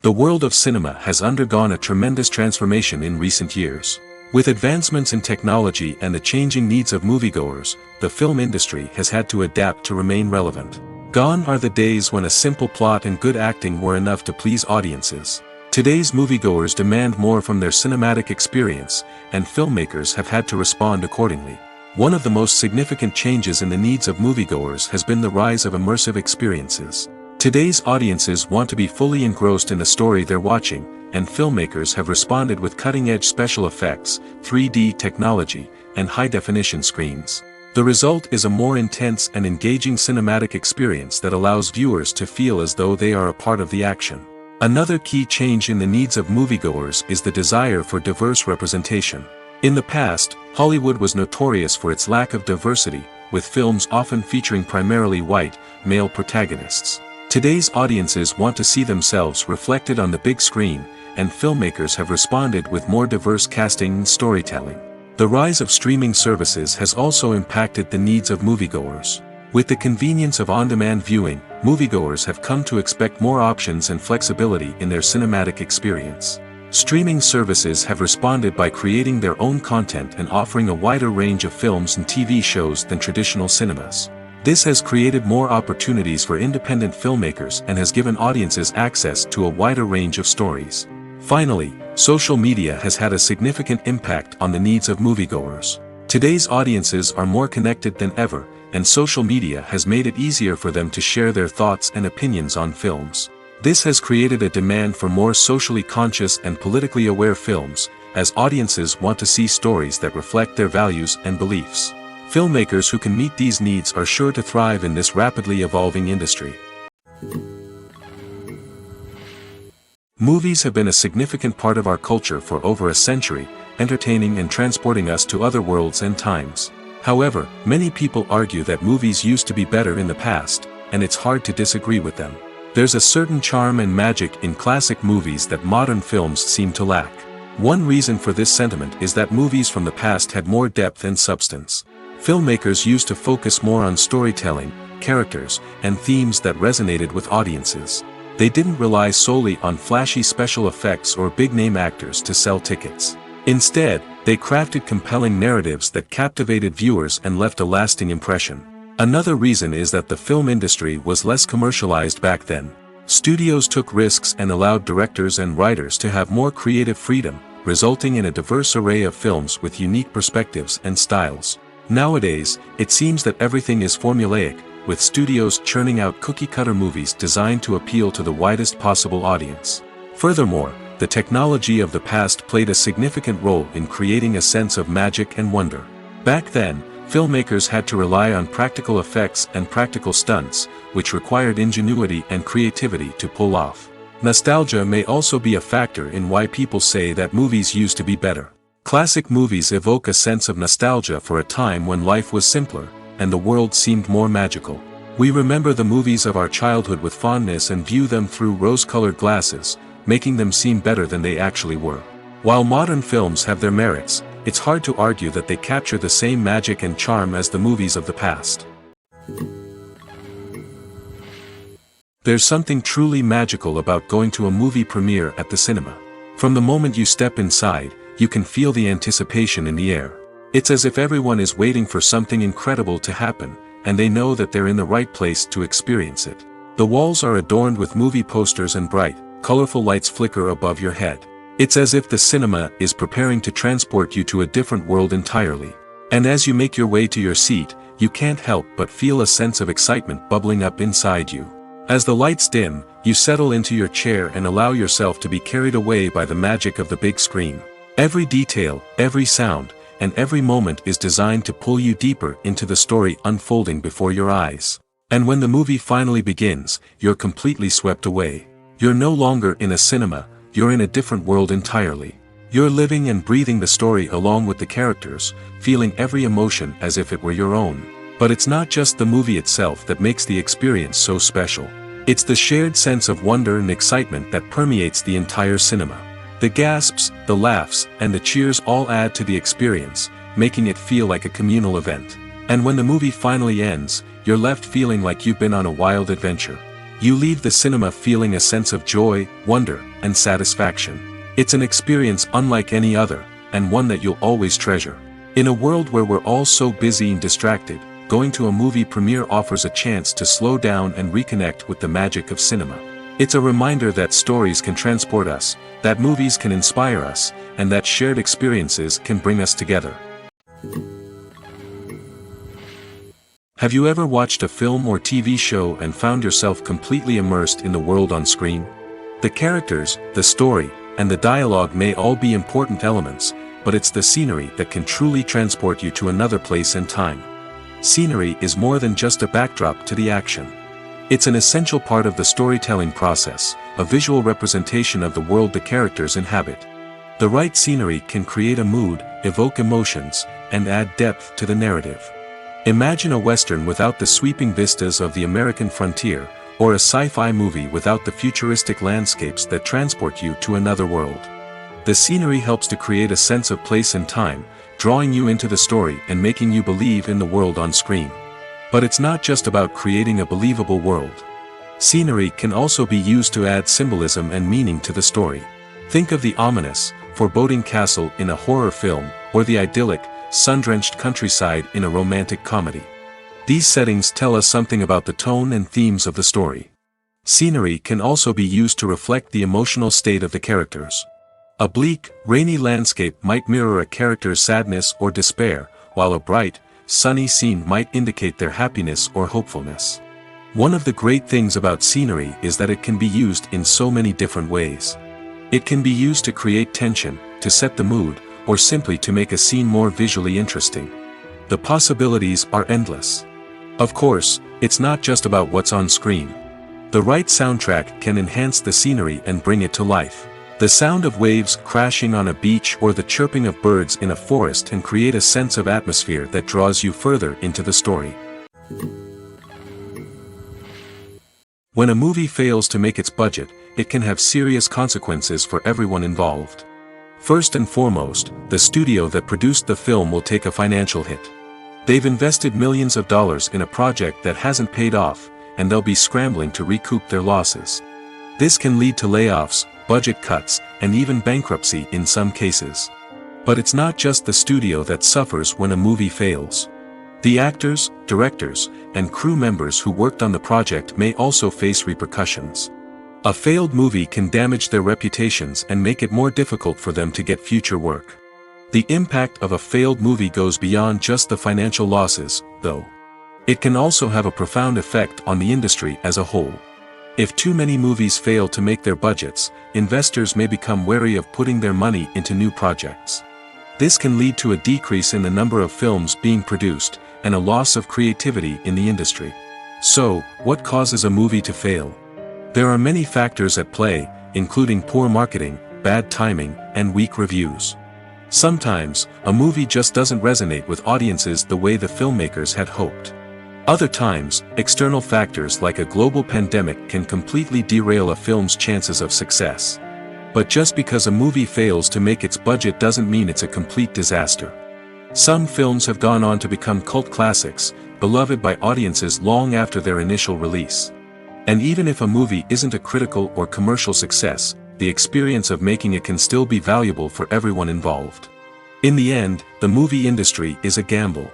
The world of cinema has undergone a tremendous transformation in recent years. With advancements in technology and the changing needs of moviegoers, the film industry has had to adapt to remain relevant. Gone are the days when a simple plot and good acting were enough to please audiences. Today's moviegoers demand more from their cinematic experience, and filmmakers have had to respond accordingly. One of the most significant changes in the needs of moviegoers has been the rise of immersive experiences. Today's audiences want to be fully engrossed in the story they're watching, and filmmakers have responded with cutting-edge special effects, 3D technology, and high-definition screens. The result is a more intense and engaging cinematic experience that allows viewers to feel as though they are a part of the action. Another key change in the needs of moviegoers is the desire for diverse representation. In the past, Hollywood was notorious for its lack of diversity, with films often featuring primarily white, male protagonists. Today's audiences want to see themselves reflected on the big screen, and filmmakers have responded with more diverse casting and storytelling. The rise of streaming services has also impacted the needs of moviegoers. With the convenience of on-demand viewing, moviegoers have come to expect more options and flexibility in their cinematic experience. Streaming services have responded by creating their own content and offering a wider range of films and TV shows than traditional cinemas. This has created more opportunities for independent filmmakers and has given audiences access to a wider range of stories. Finally, social media has had a significant impact on the needs of moviegoers. Today's audiences are more connected than ever, and social media has made it easier for them to share their thoughts and opinions on films. This has created a demand for more socially conscious and politically aware films, as audiences want to see stories that reflect their values and beliefs. Filmmakers who can meet these needs are sure to thrive in this rapidly evolving industry. Movies have been a significant part of our culture for over a century, entertaining and transporting us to other worlds and times. However, many people argue that movies used to be better in the past, and it's hard to disagree with them. There's a certain charm and magic in classic movies that modern films seem to lack. One reason for this sentiment is that movies from the past had more depth and substance. Filmmakers used to focus more on storytelling, characters, and themes that resonated with audiences. They didn't rely solely on flashy special effects or big-name actors to sell tickets. Instead, they crafted compelling narratives that captivated viewers and left a lasting impression. Another reason is that the film industry was less commercialized back then. Studios took risks and allowed directors and writers to have more creative freedom, resulting in a diverse array of films with unique perspectives and styles. Nowadays, it seems that everything is formulaic, with studios churning out cookie-cutter movies designed to appeal to the widest possible audience. Furthermore, the technology of the past played a significant role in creating a sense of magic and wonder. Back then, filmmakers had to rely on practical effects and practical stunts, which required ingenuity and creativity to pull off. Nostalgia may also be a factor in why people say that movies used to be better. Classic movies evoke a sense of nostalgia for a time when life was simpler, and the world seemed more magical. We remember the movies of our childhood with fondness and view them through rose-colored glasses, making them seem better than they actually were. While modern films have their merits, it's hard to argue that they capture the same magic and charm as the movies of the past. There's something truly magical about going to a movie premiere at the cinema. From the moment you step inside, you can feel the anticipation in the air. It's as if everyone is waiting for something incredible to happen, and they know that they're in the right place to experience it. The walls are adorned with movie posters and bright, colorful lights flicker above your head. It's as if the cinema is preparing to transport you to a different world entirely. And as you make your way to your seat, you can't help but feel a sense of excitement bubbling up inside you. As the lights dim, you settle into your chair and allow yourself to be carried away by the magic of the big screen. Every detail, every sound, and every moment is designed to pull you deeper into the story unfolding before your eyes. And when the movie finally begins, you're completely swept away. You're no longer in a cinema, you're in a different world entirely. You're living and breathing the story along with the characters, feeling every emotion as if it were your own. But it's not just the movie itself that makes the experience so special. It's the shared sense of wonder and excitement that permeates the entire cinema. The gasps, the laughs, and the cheers all add to the experience, making it feel like a communal event. And when the movie finally ends, you're left feeling like you've been on a wild adventure. You leave the cinema feeling a sense of joy, wonder, and satisfaction. It's an experience unlike any other, and one that you'll always treasure. In a world where we're all so busy and distracted, going to a movie premiere offers a chance to slow down and reconnect with the magic of cinema. It's a reminder that stories can transport us, that movies can inspire us, and that shared experiences can bring us together. Have you ever watched a film or TV show and found yourself completely immersed in the world on screen? The characters, the story, and the dialogue may all be important elements, but it's the scenery that can truly transport you to another place and time. Scenery is more than just a backdrop to the action. It's an essential part of the storytelling process, a visual representation of the world the characters inhabit. The right scenery can create a mood, evoke emotions, and add depth to the narrative. Imagine a Western without the sweeping vistas of the American frontier, or a sci-fi movie without the futuristic landscapes that transport you to another world. The scenery helps to create a sense of place and time, drawing you into the story and making you believe in the world on screen. But it's not just about creating a believable world. Scenery can also be used to add symbolism and meaning to the story. Think of the ominous, foreboding castle in a horror film, or the idyllic, sun-drenched countryside in a romantic comedy. These settings tell us something about the tone and themes of the story. Scenery can also be used to reflect the emotional state of the characters. A bleak, rainy landscape might mirror a character's sadness or despair, while a bright, sunny scene might indicate their happiness or hopefulness. One of the great things about scenery is that it can be used in so many different ways. It can be used to create tension, to set the mood, or simply to make a scene more visually interesting. The possibilities are endless. Of course, it's not just about what's on screen. The right soundtrack can enhance the scenery and bring it to life. The sound of waves crashing on a beach or the chirping of birds in a forest can create a sense of atmosphere that draws you further into the story. When a movie fails to make its budget, it can have serious consequences for everyone involved. First and foremost, the studio that produced the film will take a financial hit. They've invested millions of dollars in a project that hasn't paid off, and they'll be scrambling to recoup their losses. This can lead to layoffs, budget cuts, and even bankruptcy in some cases. But it's not just the studio that suffers when a movie fails. The actors, directors, and crew members who worked on the project may also face repercussions. A failed movie can damage their reputations and make it more difficult for them to get future work. The impact of a failed movie goes beyond just the financial losses, though. It can also have a profound effect on the industry as a whole. If too many movies fail to make their budgets, investors may become wary of putting their money into new projects. This can lead to a decrease in the number of films being produced, and a loss of creativity in the industry. So, what causes a movie to fail? There are many factors at play, including poor marketing, bad timing, and weak reviews. Sometimes, a movie just doesn't resonate with audiences the way the filmmakers had hoped. Other times, external factors like a global pandemic can completely derail a film's chances of success. But just because a movie fails to make its budget doesn't mean it's a complete disaster. Some films have gone on to become cult classics, beloved by audiences long after their initial release. And even if a movie isn't a critical or commercial success, the experience of making it can still be valuable for everyone involved. In the end, the movie industry is a gamble.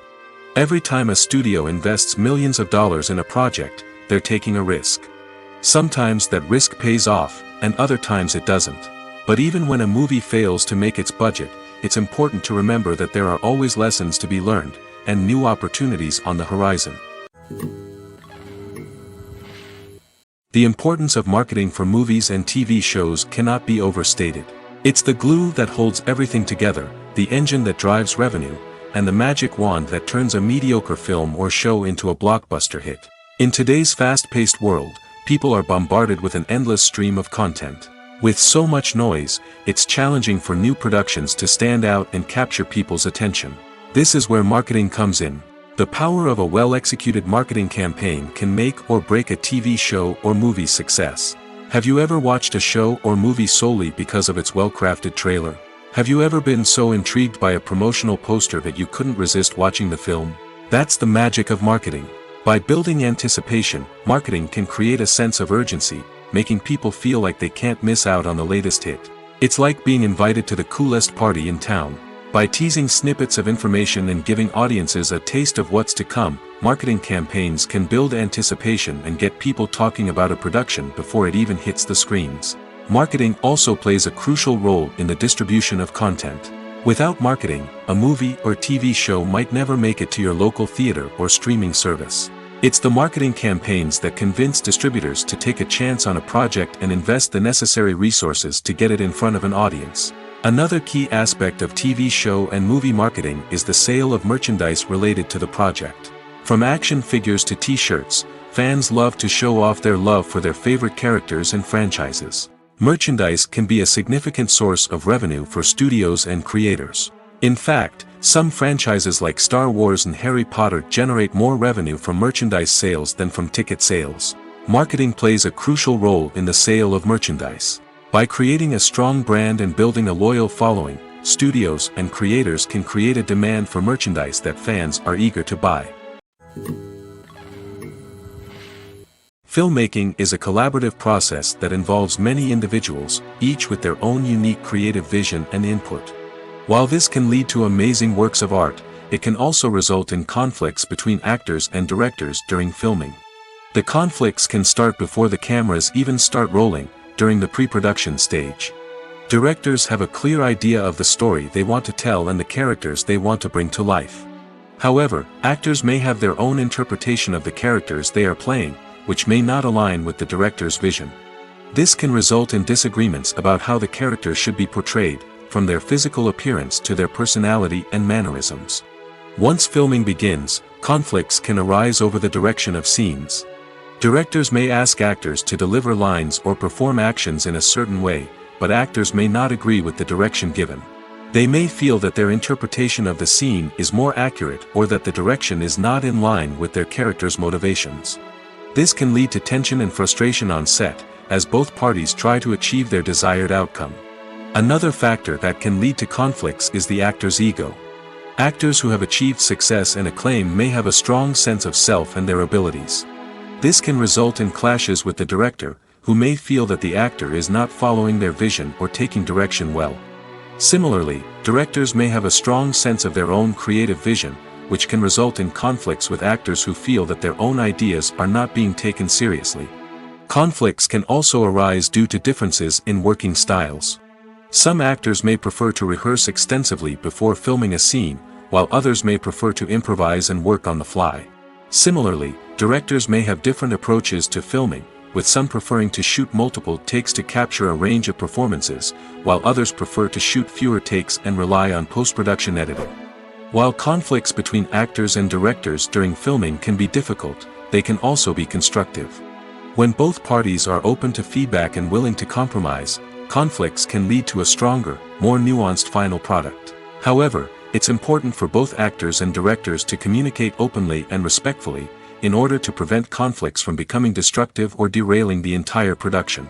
Every time a studio invests millions of dollars in a project, they're taking a risk. Sometimes that risk pays off, and other times it doesn't. But even when a movie fails to make its budget, it's important to remember that there are always lessons to be learned, and new opportunities on the horizon. The importance of marketing for movies and TV shows cannot be overstated. It's the glue that holds everything together, the engine that drives revenue, and the magic wand that turns a mediocre film or show into a blockbuster hit. In today's fast-paced world, people are bombarded with an endless stream of content. With so much noise, it's challenging for new productions to stand out and capture people's attention. This is where marketing comes in. The power of a well-executed marketing campaign can make or break a TV show or movie's success. Have you ever watched a show or movie solely because of its well-crafted trailer? Have you ever been so intrigued by a promotional poster that you couldn't resist watching the film? That's the magic of marketing. By building anticipation, marketing can create a sense of urgency, making people feel like they can't miss out on the latest hit. It's like being invited to the coolest party in town. By teasing snippets of information and giving audiences a taste of what's to come, marketing campaigns can build anticipation and get people talking about a production before it even hits the screens. Marketing also plays a crucial role in the distribution of content. Without marketing, a movie or TV show might never make it to your local theater or streaming service. It's the marketing campaigns that convince distributors to take a chance on a project and invest the necessary resources to get it in front of an audience. Another key aspect of TV show and movie marketing is the sale of merchandise related to the project. From action figures to t-shirts, fans love to show off their love for their favorite characters and franchises. Merchandise can be a significant source of revenue for studios and creators. In fact, some franchises like Star Wars and Harry Potter generate more revenue from merchandise sales than from ticket sales. Marketing plays a crucial role in the sale of merchandise. By creating a strong brand and building a loyal following, studios and creators can create a demand for merchandise that fans are eager to buy. Filmmaking is a collaborative process that involves many individuals, each with their own unique creative vision and input. While this can lead to amazing works of art, it can also result in conflicts between actors and directors during filming. The conflicts can start before the cameras even start rolling, during the pre-production stage. Directors have a clear idea of the story they want to tell and the characters they want to bring to life. However, actors may have their own interpretation of the characters they are playing, which may not align with the director's vision. This can result in disagreements about how the characters should be portrayed, from their physical appearance to their personality and mannerisms. Once filming begins, conflicts can arise over the direction of scenes. Directors may ask actors to deliver lines or perform actions in a certain way, but actors may not agree with the direction given. They may feel that their interpretation of the scene is more accurate or that the direction is not in line with their character's motivations. This can lead to tension and frustration on set, as both parties try to achieve their desired outcome. Another factor that can lead to conflicts is the actor's ego. Actors who have achieved success and acclaim may have a strong sense of self and their abilities. This can result in clashes with the director, who may feel that the actor is not following their vision or taking direction well. Similarly, directors may have a strong sense of their own creative vision, which can result in conflicts with actors who feel that their own ideas are not being taken seriously. Conflicts can also arise due to differences in working styles. Some actors may prefer to rehearse extensively before filming a scene, while others may prefer to improvise and work on the fly. Similarly, directors may have different approaches to filming, with some preferring to shoot multiple takes to capture a range of performances, while others prefer to shoot fewer takes and rely on post-production editing. While conflicts between actors and directors during filming can be difficult, they can also be constructive. When both parties are open to feedback and willing to compromise, conflicts can lead to a stronger, more nuanced final product. However, it's important for both actors and directors to communicate openly and respectfully, in order to prevent conflicts from becoming destructive or derailing the entire production.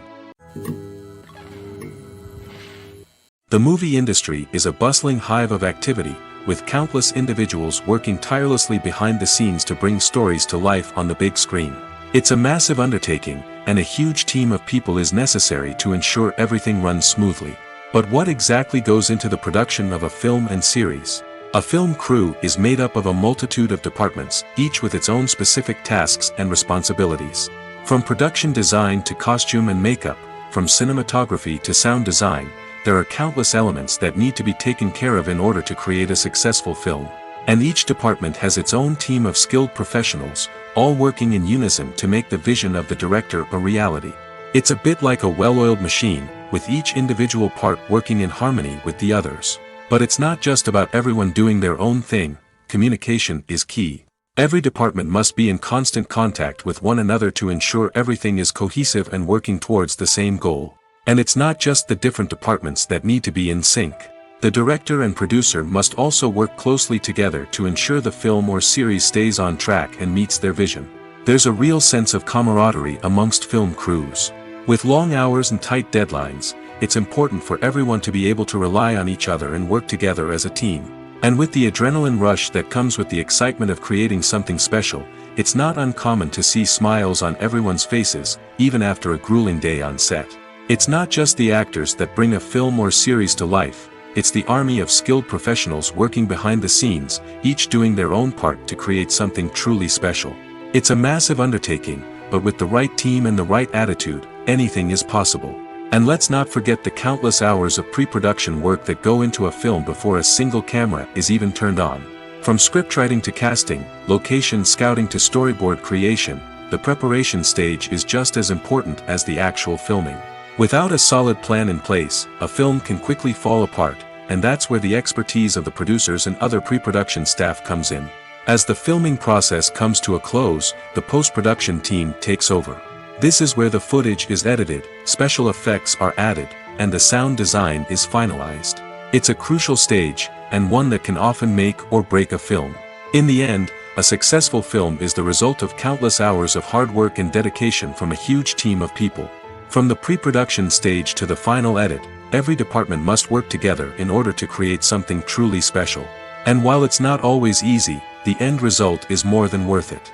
The movie industry is a bustling hive of activity, with countless individuals working tirelessly behind the scenes to bring stories to life on the big screen. It's a massive undertaking, and a huge team of people is necessary to ensure everything runs smoothly. But what exactly goes into the production of a film and series? A film crew is made up of a multitude of departments, each with its own specific tasks and responsibilities. From production design to costume and makeup, from cinematography to sound design, there are countless elements that need to be taken care of in order to create a successful film. And each department has its own team of skilled professionals, all working in unison to make the vision of the director a reality. It's a bit like a well-oiled machine, with each individual part working in harmony with the others. But it's not just about everyone doing their own thing. Communication is key. Every department must be in constant contact with one another to ensure everything is cohesive and working towards the same goal. And it's not just the different departments that need to be in sync. The director and producer must also work closely together to ensure the film or series stays on track and meets their vision. There's a real sense of camaraderie amongst film crews. With long hours and tight deadlines, it's important for everyone to be able to rely on each other and work together as a team. And with the adrenaline rush that comes with the excitement of creating something special, it's not uncommon to see smiles on everyone's faces, even after a grueling day on set. It's not just the actors that bring a film or series to life. It's the army of skilled professionals working behind the scenes, each doing their own part to create something truly special. It's a massive undertaking, but with the right team and the right attitude, anything is possible. And let's not forget the countless hours of pre-production work that go into a film before a single camera is even turned on. From scriptwriting to casting, location scouting to storyboard creation, the preparation stage is just as important as the actual filming. Without a solid plan in place, a film can quickly fall apart, and that's where the expertise of the producers and other pre-production staff comes in. As the filming process comes to a close, the post-production team takes over. This is where the footage is edited, special effects are added, and the sound design is finalized. It's a crucial stage, and one that can often make or break a film. In the end, a successful film is the result of countless hours of hard work and dedication from a huge team of people. From the pre-production stage to the final edit, every department must work together in order to create something truly special. And while it's not always easy, the end result is more than worth it.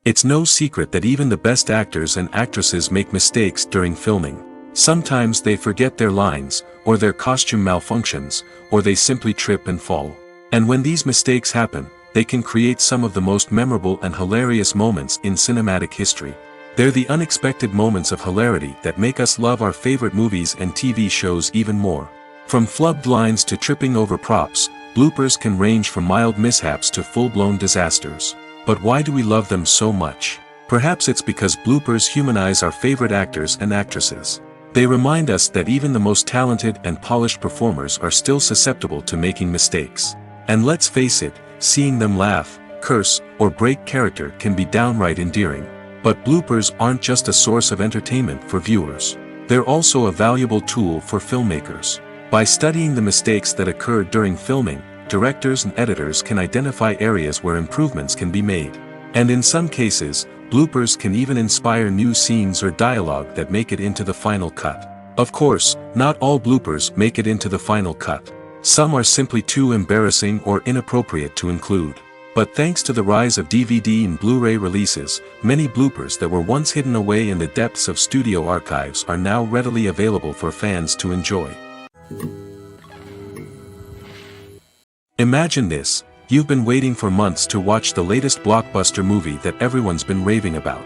It's no secret that even the best actors and actresses make mistakes during filming. Sometimes they forget their lines, or their costume malfunctions, or they simply trip and fall. And when these mistakes happen, they can create some of the most memorable and hilarious moments in cinematic history. They're the unexpected moments of hilarity that make us love our favorite movies and TV shows even more. From flubbed lines to tripping over props, bloopers can range from mild mishaps to full-blown disasters. But why do we love them so much? Perhaps it's because bloopers humanize our favorite actors and actresses. They remind us that even the most talented and polished performers are still susceptible to making mistakes. And let's face it, seeing them laugh, curse, or break character can be downright endearing. But bloopers aren't just a source of entertainment for viewers. They're also a valuable tool for filmmakers. By studying the mistakes that occurred during filming, directors and editors can identify areas where improvements can be made. And in some cases, bloopers can even inspire new scenes or dialogue that make it into the final cut. Of course, not all bloopers make it into the final cut. Some are simply too embarrassing or inappropriate to include. But thanks to the rise of DVD and Blu-ray releases, many bloopers that were once hidden away in the depths of studio archives are now readily available for fans to enjoy. Imagine this: you've been waiting for months to watch the latest blockbuster movie that everyone's been raving about.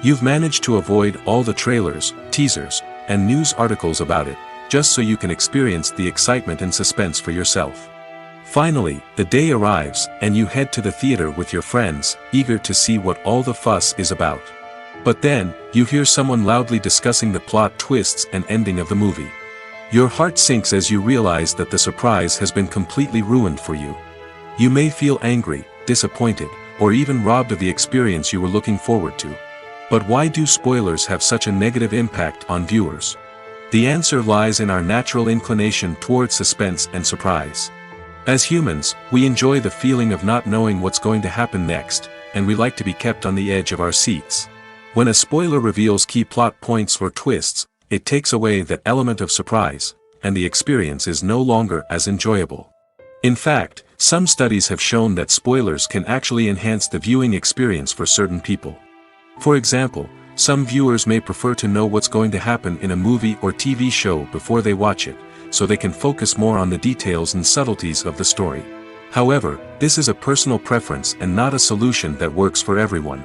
You've managed to avoid all the trailers, teasers, and news articles about it, just so you can experience the excitement and suspense for yourself. Finally, the day arrives, and you head to the theater with your friends, eager to see what all the fuss is about. But then, you hear someone loudly discussing the plot twists and ending of the movie. Your heart sinks as you realize that the surprise has been completely ruined for you. You may feel angry, disappointed, or even robbed of the experience you were looking forward to. But why do spoilers have such a negative impact on viewers? The answer lies in our natural inclination towards suspense and surprise. As humans, we enjoy the feeling of not knowing what's going to happen next, and we like to be kept on the edge of our seats. When a spoiler reveals key plot points or twists, it takes away that element of surprise, and the experience is no longer as enjoyable. In fact, some studies have shown that spoilers can actually enhance the viewing experience for certain people. For example, some viewers may prefer to know what's going to happen in a movie or TV show before they watch it, so they can focus more on the details and subtleties of the story. However, this is a personal preference and not a solution that works for everyone.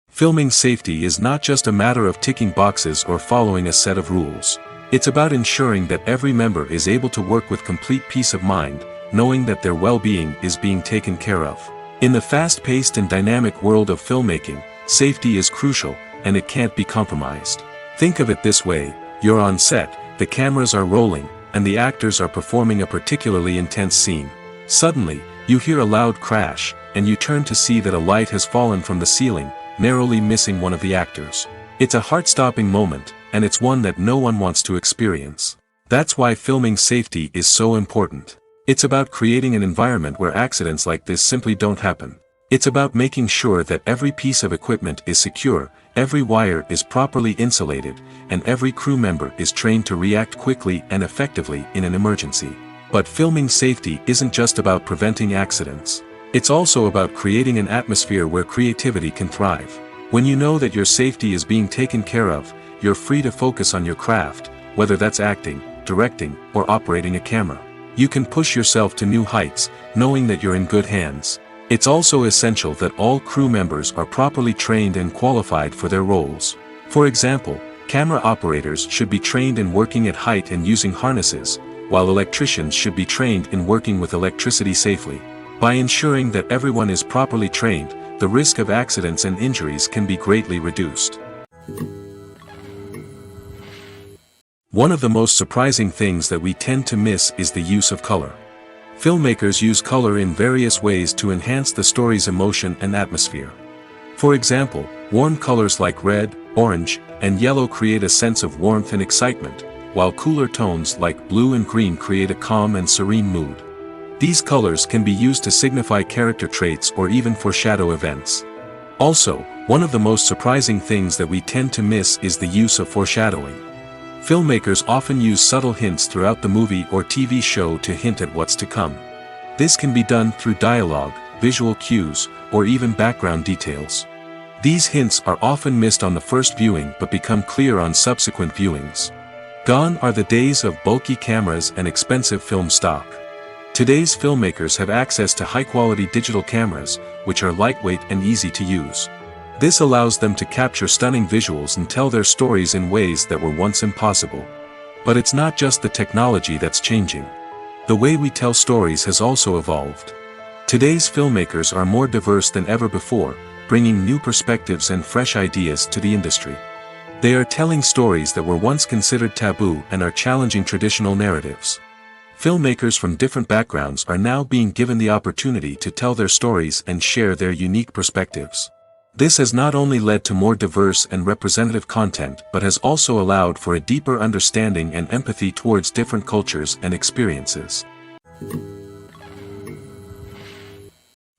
Filming safety is not just a matter of ticking boxes or following a set of rules. It's about ensuring that every member is able to work with complete peace of mind, knowing that their well-being is being taken care of. In the fast-paced and dynamic world of filmmaking, safety is crucial, and it can't be compromised. Think of it this way: you're on set, the cameras are rolling, and the actors are performing a particularly intense scene. Suddenly, you hear a loud crash, and you turn to see that a light has fallen from the ceiling, narrowly missing one of the actors. It's a heart-stopping moment, and it's one that no one wants to experience. That's why filming safety is so important. It's about creating an environment where accidents like this simply don't happen. It's about making sure that every piece of equipment is secure, every wire is properly insulated, and every crew member is trained to react quickly and effectively in an emergency. But filming safety isn't just about preventing accidents. It's also about creating an atmosphere where creativity can thrive. When you know that your safety is being taken care of, you're free to focus on your craft, whether that's acting, directing, or operating a camera. You can push yourself to new heights, knowing that you're in good hands. It's also essential that all crew members are properly trained and qualified for their roles. For example, camera operators should be trained in working at height and using harnesses, while electricians should be trained in working with electricity safely. By ensuring that everyone is properly trained, the risk of accidents and injuries can be greatly reduced. One of the most surprising things that we tend to miss is the use of color. Filmmakers use color in various ways to enhance the story's emotion and atmosphere. For example, warm colors like red, orange, and yellow create a sense of warmth and excitement, while cooler tones like blue and green create a calm and serene mood. These colors can be used to signify character traits or even foreshadow events. Also, one of the most surprising things that we tend to miss is the use of foreshadowing. Filmmakers often use subtle hints throughout the movie or TV show to hint at what's to come. This can be done through dialogue, visual cues, or even background details. These hints are often missed on the first viewing but become clear on subsequent viewings. Gone are the days of bulky cameras and expensive film stock. Today's filmmakers have access to high-quality digital cameras, which are lightweight and easy to use. This allows them to capture stunning visuals and tell their stories in ways that were once impossible. But it's not just the technology that's changing. The way we tell stories has also evolved. Today's filmmakers are more diverse than ever before, bringing new perspectives and fresh ideas to the industry. They are telling stories that were once considered taboo and are challenging traditional narratives. Filmmakers from different backgrounds are now being given the opportunity to tell their stories and share their unique perspectives. This has not only led to more diverse and representative content but has also allowed for a deeper understanding and empathy towards different cultures and experiences.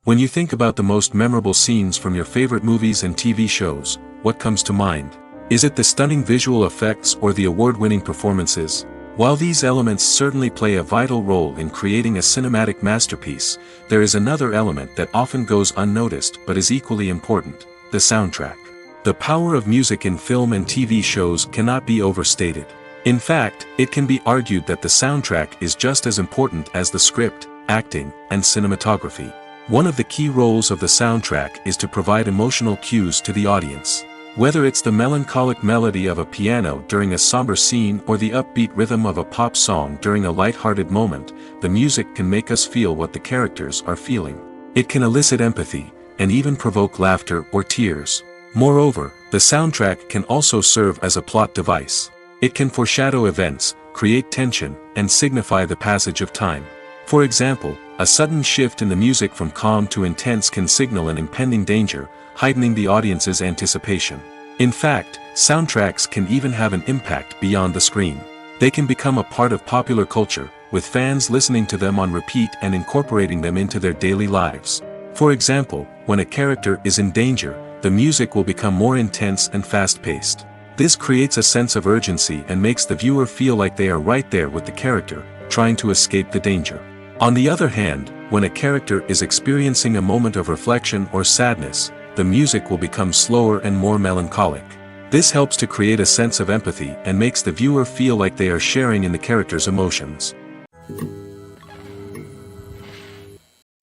When you think about the most memorable scenes from your favorite movies and TV shows, what comes to mind? Is it the stunning visual effects or the award-winning performances? While these elements certainly play a vital role in creating a cinematic masterpiece, there is another element that often goes unnoticed but is equally important: the soundtrack. The power of music in film and TV shows cannot be overstated. In fact, it can be argued that the soundtrack is just as important as the script, acting, and cinematography. One of the key roles of the soundtrack is to provide emotional cues to the audience. Whether it's the melancholic melody of a piano during a somber scene or the upbeat rhythm of a pop song during a light-hearted moment, the music can make us feel what the characters are feeling. It can elicit empathy, and even provoke laughter or tears. Moreover, the soundtrack can also serve as a plot device. It can foreshadow events, create tension, and signify the passage of time. For example, a sudden shift in the music from calm to intense can signal an impending danger, heightening the audience's anticipation. In fact, soundtracks can even have an impact beyond the screen. They can become a part of popular culture, with fans listening to them on repeat and incorporating them into their daily lives. For example, when a character is in danger, the music will become more intense and fast-paced. This creates a sense of urgency and makes the viewer feel like they are right there with the character, trying to escape the danger. On the other hand, when a character is experiencing a moment of reflection or sadness, the music will become slower and more melancholic. This helps to create a sense of empathy and makes the viewer feel like they are sharing in the character's emotions.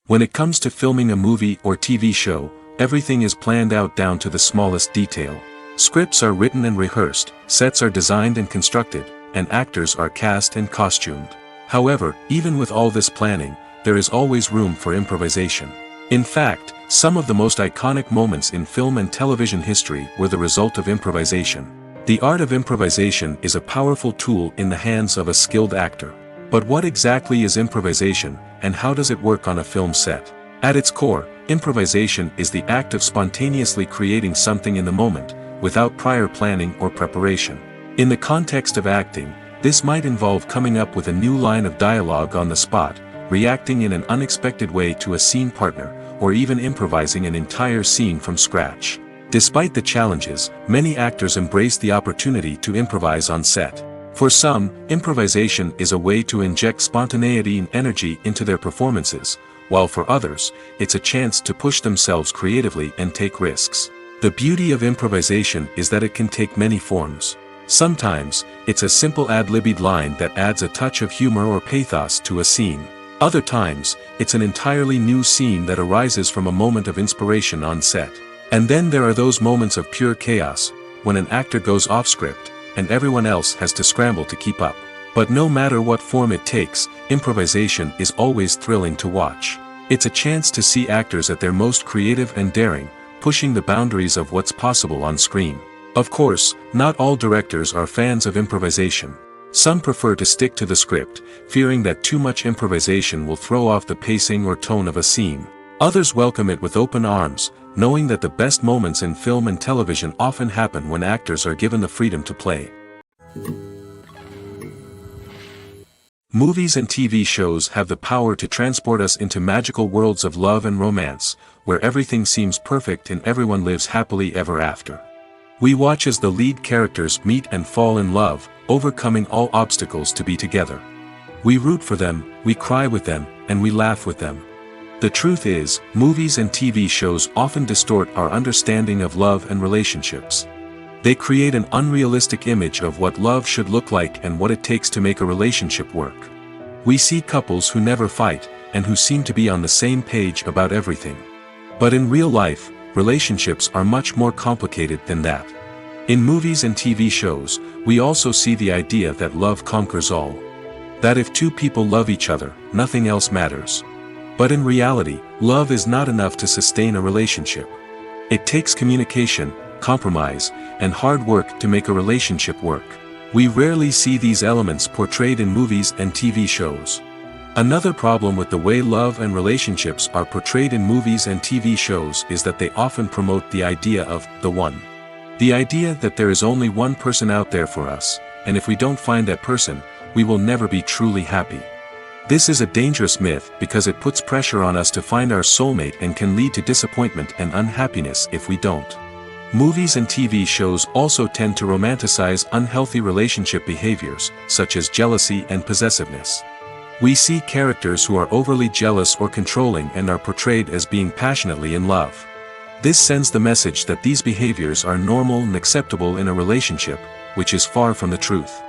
When it comes to filming a movie or TV show, everything is planned out down to the smallest detail. Scripts are written and rehearsed, sets are designed and constructed, and actors are cast and costumed. However, even with all this planning, there is always room for improvisation. In fact, some of the most iconic moments in film and television history were the result of improvisation. The art of improvisation is a powerful tool in the hands of a skilled actor. But what exactly is improvisation, and how does it work on a film set? At its core, improvisation is the act of spontaneously creating something in the moment, without prior planning or preparation. In the context of acting, this might involve coming up with a new line of dialogue on the spot, reacting in an unexpected way to a scene partner, or even improvising an entire scene from scratch. Despite the challenges, many actors embrace the opportunity to improvise on set. For some, improvisation is a way to inject spontaneity and energy into their performances, while for others, it's a chance to push themselves creatively and take risks. The beauty of improvisation is that it can take many forms. Sometimes, it's a simple ad-libbed line that adds a touch of humor or pathos to a scene. Other times, it's an entirely new scene that arises from a moment of inspiration on set. And then there are those moments of pure chaos, when an actor goes off script, and everyone else has to scramble to keep up. But no matter what form it takes, improvisation is always thrilling to watch. It's a chance to see actors at their most creative and daring, pushing the boundaries of what's possible on screen. Of course, not all directors are fans of improvisation. Some prefer to stick to the script, fearing that too much improvisation will throw off the pacing or tone of a scene. Others welcome it with open arms, knowing that the best moments in film and television often happen when actors are given the freedom to play. Movies and TV shows have the power to transport us into magical worlds of love and romance, where everything seems perfect and everyone lives happily ever after. We watch as the lead characters meet and fall in love, overcoming all obstacles to be together. We root for them, we cry with them, and we laugh with them. The truth is, movies and TV shows often distort our understanding of love and relationships. They create an unrealistic image of what love should look like and what it takes to make a relationship work. We see couples who never fight, and who seem to be on the same page about everything. But in real life, relationships are much more complicated than that. In movies and TV shows, we also see the idea that love conquers all. That if two people love each other, nothing else matters. But in reality, love is not enough to sustain a relationship. It takes communication, compromise, and hard work to make a relationship work. We rarely see these elements portrayed in movies and TV shows. Another problem with the way love and relationships are portrayed in movies and TV shows is that they often promote the idea of the one. The idea that there is only one person out there for us, and if we don't find that person, we will never be truly happy. This is a dangerous myth because it puts pressure on us to find our soulmate and can lead to disappointment and unhappiness if we don't. Movies and TV shows also tend to romanticize unhealthy relationship behaviors, such as jealousy and possessiveness. We see characters who are overly jealous or controlling and are portrayed as being passionately in love. This sends the message that these behaviors are normal and acceptable in a relationship, which is far from the truth.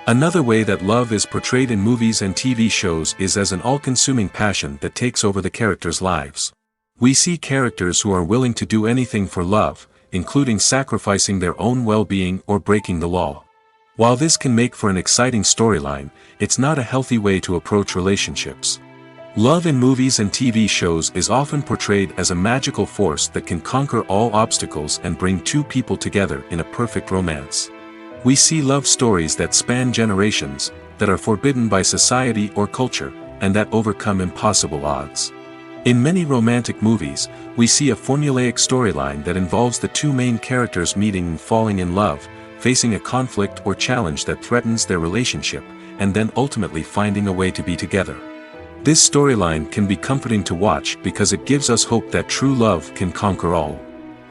Another way that love is portrayed in movies and TV shows is as an all-consuming passion that takes over the characters' lives. We see characters who are willing to do anything for love, including sacrificing their own well-being or breaking the law. While this can make for an exciting storyline, it's not a healthy way to approach relationships. Love in movies and TV shows is often portrayed as a magical force that can conquer all obstacles and bring two people together in a perfect romance. We see love stories that span generations, that are forbidden by society or culture, and that overcome impossible odds. In many romantic movies, we see a formulaic storyline that involves the two main characters meeting and falling in love, facing a conflict or challenge that threatens their relationship, and then ultimately finding a way to be together. This storyline can be comforting to watch because it gives us hope that true love can conquer all.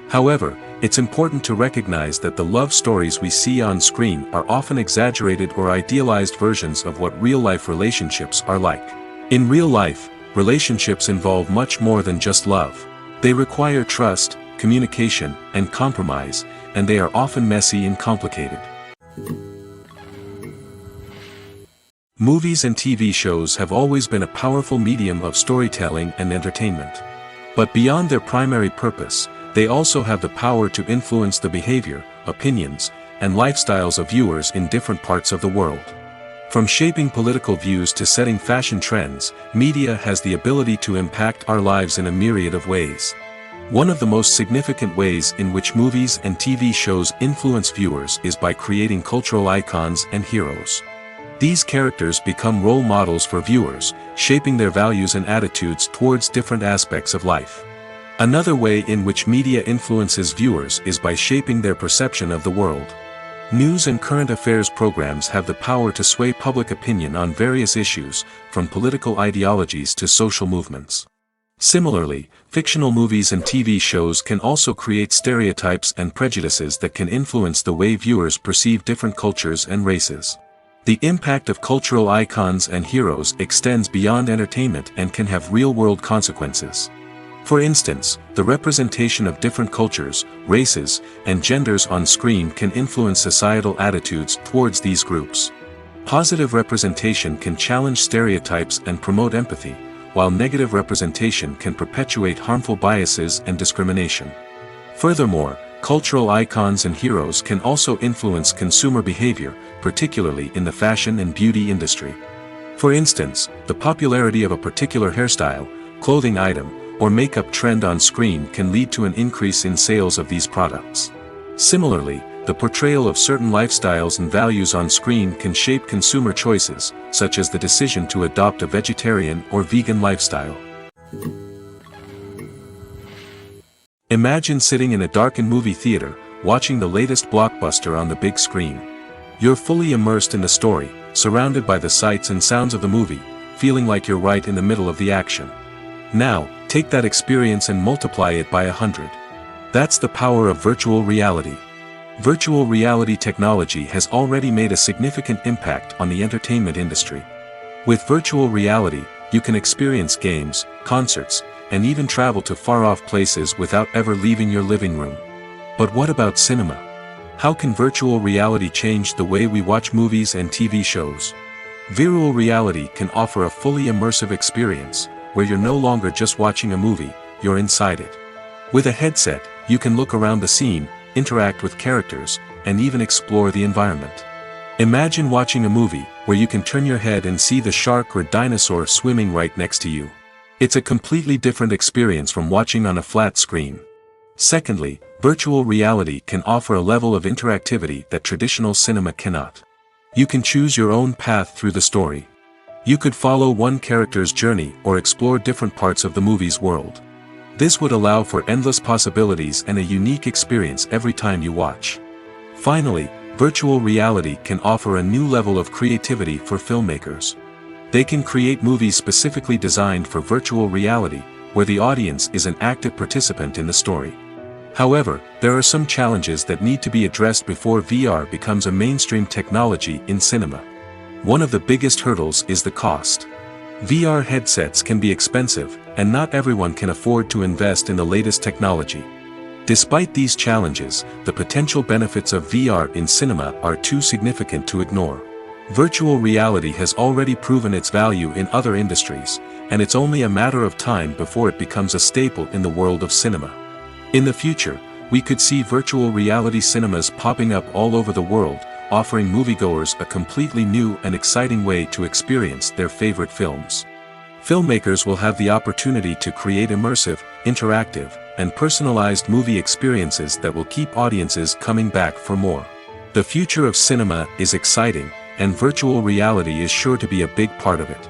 However, it's important to recognize that the love stories we see on screen are often exaggerated or idealized versions of what real-life relationships are like. In real life, relationships involve much more than just love. They require trust, communication, and compromise, and they are often messy and complicated. Movies and TV shows have always been a powerful medium of storytelling and entertainment. But beyond their primary purpose, they also have the power to influence the behavior, opinions, and lifestyles of viewers in different parts of the world. From shaping political views to setting fashion trends, media has the ability to impact our lives in a myriad of ways. One of the most significant ways in which movies and TV shows influence viewers is by creating cultural icons and heroes. These characters become role models for viewers, shaping their values and attitudes towards different aspects of life. Another way in which media influences viewers is by shaping their perception of the world. News and current affairs programs have the power to sway public opinion on various issues, from political ideologies to social movements. Similarly, fictional movies and TV shows can also create stereotypes and prejudices that can influence the way viewers perceive different cultures and races. The impact of cultural icons and heroes extends beyond entertainment and can have real-world consequences. For instance, the representation of different cultures, races, and genders on screen can influence societal attitudes towards these groups. Positive representation can challenge stereotypes and promote empathy, while negative representation can perpetuate harmful biases and discrimination. Furthermore, cultural icons and heroes can also influence consumer behavior, particularly in the fashion and beauty industry. For instance, the popularity of a particular hairstyle, clothing item, or makeup trend on screen can lead to an increase in sales of these products. Similarly, the portrayal of certain lifestyles and values on screen can shape consumer choices, such as the decision to adopt a vegetarian or vegan lifestyle. Imagine sitting in a darkened movie theater, watching the latest blockbuster on the big screen. You're fully immersed in the story, surrounded by the sights and sounds of the movie, feeling like you're right in the middle of the action. Now, take that experience and multiply it by 100. That's the power of virtual reality. Virtual reality technology has already made a significant impact on the entertainment industry. With virtual reality, you can experience games, concerts, and even travel to far-off places without ever leaving your living room. But what about cinema? How can virtual reality change the way we watch movies and TV shows? Virtual reality can offer a fully immersive experience, where you're no longer just watching a movie, you're inside it. With a headset, you can look around the scene, interact with characters, and even explore the environment. Imagine watching a movie, where you can turn your head and see the shark or dinosaur swimming right next to you. It's a completely different experience from watching on a flat screen. Secondly, virtual reality can offer a level of interactivity that traditional cinema cannot. You can choose your own path through the story. You could follow one character's journey or explore different parts of the movie's world. This would allow for endless possibilities and a unique experience every time you watch. Finally, virtual reality can offer a new level of creativity for filmmakers. They can create movies specifically designed for virtual reality, where the audience is an active participant in the story. However, there are some challenges that need to be addressed before VR becomes a mainstream technology in cinema. One of the biggest hurdles is the cost. VR headsets can be expensive, and not everyone can afford to invest in the latest technology. Despite these challenges, the potential benefits of VR in cinema are too significant to ignore. Virtual reality has already proven its value in other industries, and it's only a matter of time before it becomes a staple in the world of cinema. In the future, we could see virtual reality cinemas popping up all over the world, offering moviegoers a completely new and exciting way to experience their favorite films. Filmmakers will have the opportunity to create immersive, interactive, and personalized movie experiences that will keep audiences coming back for more. The future of cinema is exciting, and virtual reality is sure to be a big part of it.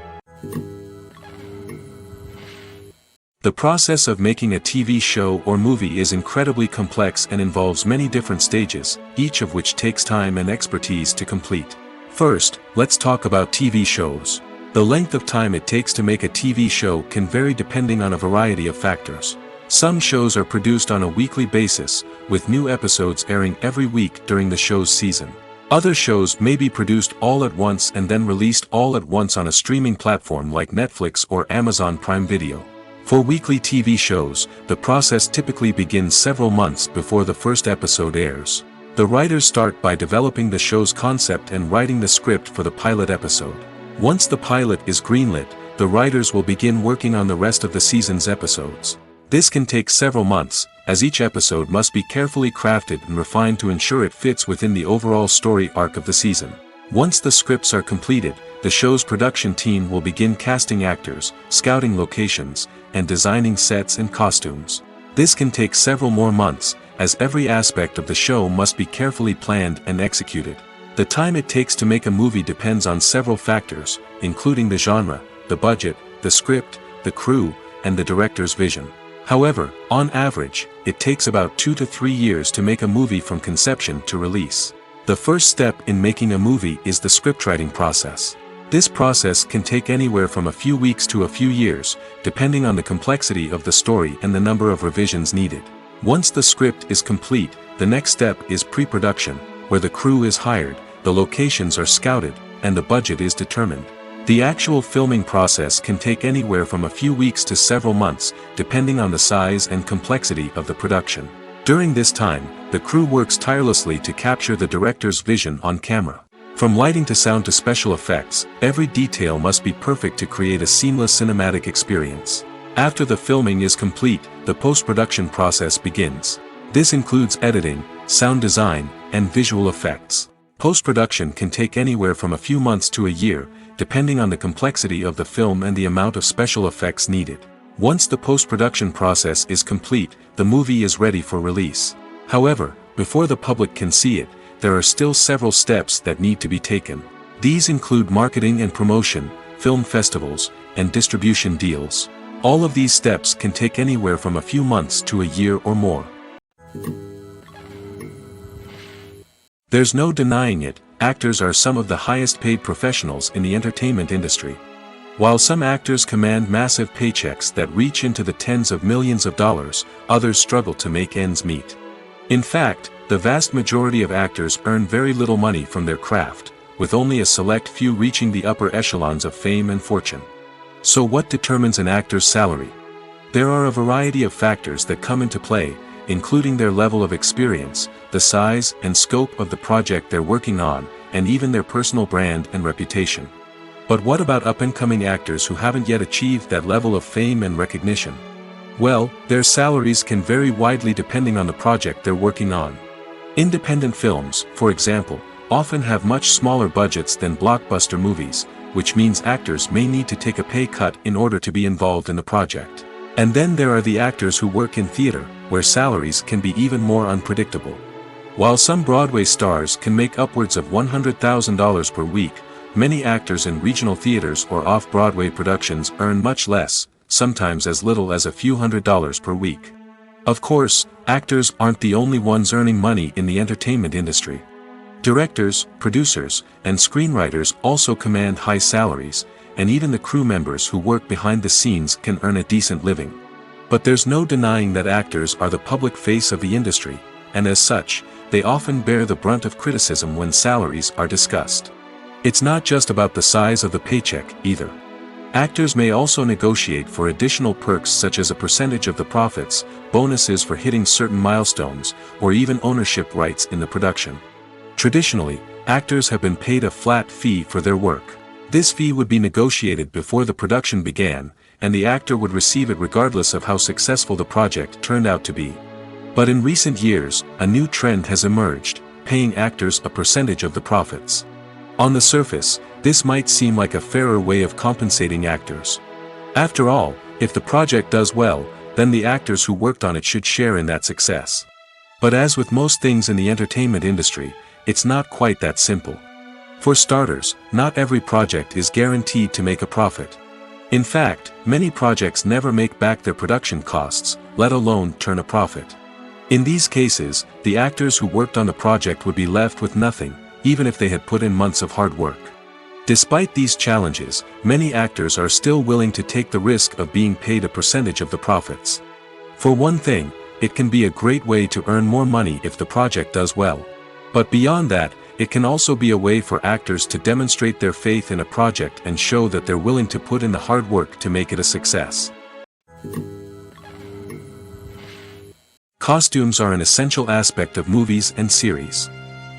The process of making a TV show or movie is incredibly complex and involves many different stages, each of which takes time and expertise to complete. First, let's talk about TV shows. The length of time it takes to make a TV show can vary depending on a variety of factors. Some shows are produced on a weekly basis, with new episodes airing every week during the show's season. Other shows may be produced all at once and then released all at once on a streaming platform like Netflix or Amazon Prime Video. For weekly TV shows, the process typically begins several months before the first episode airs. The writers start by developing the show's concept and writing the script for the pilot episode. Once the pilot is greenlit, the writers will begin working on the rest of the season's episodes. This can take several months, as each episode must be carefully crafted and refined to ensure it fits within the overall story arc of the season. Once the scripts are completed, the show's production team will begin casting actors, scouting locations, and designing sets and costumes. This can take several more months, as every aspect of the show must be carefully planned and executed. The time it takes to make a movie depends on several factors, including the genre, the budget, the script, the crew, and the director's vision. However, on average, it takes about 2 to 3 years to make a movie from conception to release. The first step in making a movie is the scriptwriting process. This process can take anywhere from a few weeks to a few years, depending on the complexity of the story and the number of revisions needed. Once the script is complete, the next step is pre-production, where the crew is hired, the locations are scouted, and the budget is determined. The actual filming process can take anywhere from a few weeks to several months, depending on the size and complexity of the production. During this time, the crew works tirelessly to capture the director's vision on camera. From lighting to sound to special effects, every detail must be perfect to create a seamless cinematic experience. After the filming is complete, the post-production process begins. This includes editing, sound design, and visual effects. Post-production can take anywhere from a few months to a year, depending on the complexity of the film and the amount of special effects needed. Once the post-production process is complete, the movie is ready for release. However, before the public can see it, there are still several steps that need to be taken. These include marketing and promotion, film festivals, and distribution deals. All of these steps can take anywhere from a few months to a year or more. There's no denying it, actors are some of the highest paid professionals in the entertainment industry. While some actors command massive paychecks that reach into the tens of millions of dollars, others struggle to make ends meet. In fact, the vast majority of actors earn very little money from their craft, with only a select few reaching the upper echelons of fame and fortune. So what determines an actor's salary? There are a variety of factors that come into play, including their level of experience, the size and scope of the project they're working on, and even their personal brand and reputation. But what about up-and-coming actors who haven't yet achieved that level of fame and recognition? Well, their salaries can vary widely depending on the project they're working on. Independent films, for example, often have much smaller budgets than blockbuster movies, which means actors may need to take a pay cut in order to be involved in the project. And then there are the actors who work in theater, where salaries can be even more unpredictable. While some Broadway stars can make upwards of $100,000 per week, many actors in regional theaters or off-Broadway productions earn much less, sometimes as little as a few $100s per week. Of course, actors aren't the only ones earning money in the entertainment industry. Directors, producers, and screenwriters also command high salaries, and even the crew members who work behind the scenes can earn a decent living. But there's no denying that actors are the public face of the industry, and as such, they often bear the brunt of criticism when salaries are discussed. It's not just about the size of the paycheck, either. Actors may also negotiate for additional perks such as a percentage of the profits, bonuses for hitting certain milestones, or even ownership rights in the production. Traditionally, actors have been paid a flat fee for their work. This fee would be negotiated before the production began, and the actor would receive it regardless of how successful the project turned out to be. But in recent years, a new trend has emerged, paying actors a percentage of the profits. On the surface, this might seem like a fairer way of compensating actors. After all, if the project does well, then the actors who worked on it should share in that success. But as with most things in the entertainment industry, it's not quite that simple. For starters, not every project is guaranteed to make a profit. In fact, many projects never make back their production costs, let alone turn a profit. In these cases, the actors who worked on the project would be left with nothing, even if they had put in months of hard work. Despite these challenges, many actors are still willing to take the risk of being paid a percentage of the profits. For one thing, it can be a great way to earn more money if the project does well. But beyond that, it can also be a way for actors to demonstrate their faith in a project and show that they're willing to put in the hard work to make it a success. Costumes are an essential aspect of movies and series.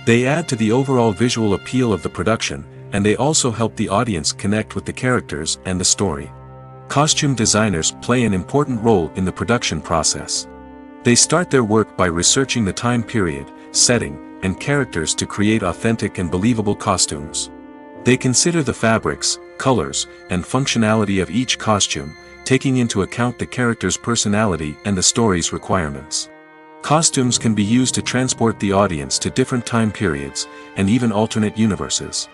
They add to the overall visual appeal of the production, and they also help the audience connect with the characters and the story. Costume designers play an important role in the production process. They start their work by researching the time period, setting, and characters to create authentic and believable costumes. They consider the fabrics, colors, and functionality of each costume, taking into account the character's personality and the story's requirements. Costumes can be used to transport the audience to different time periods, and even alternate universes.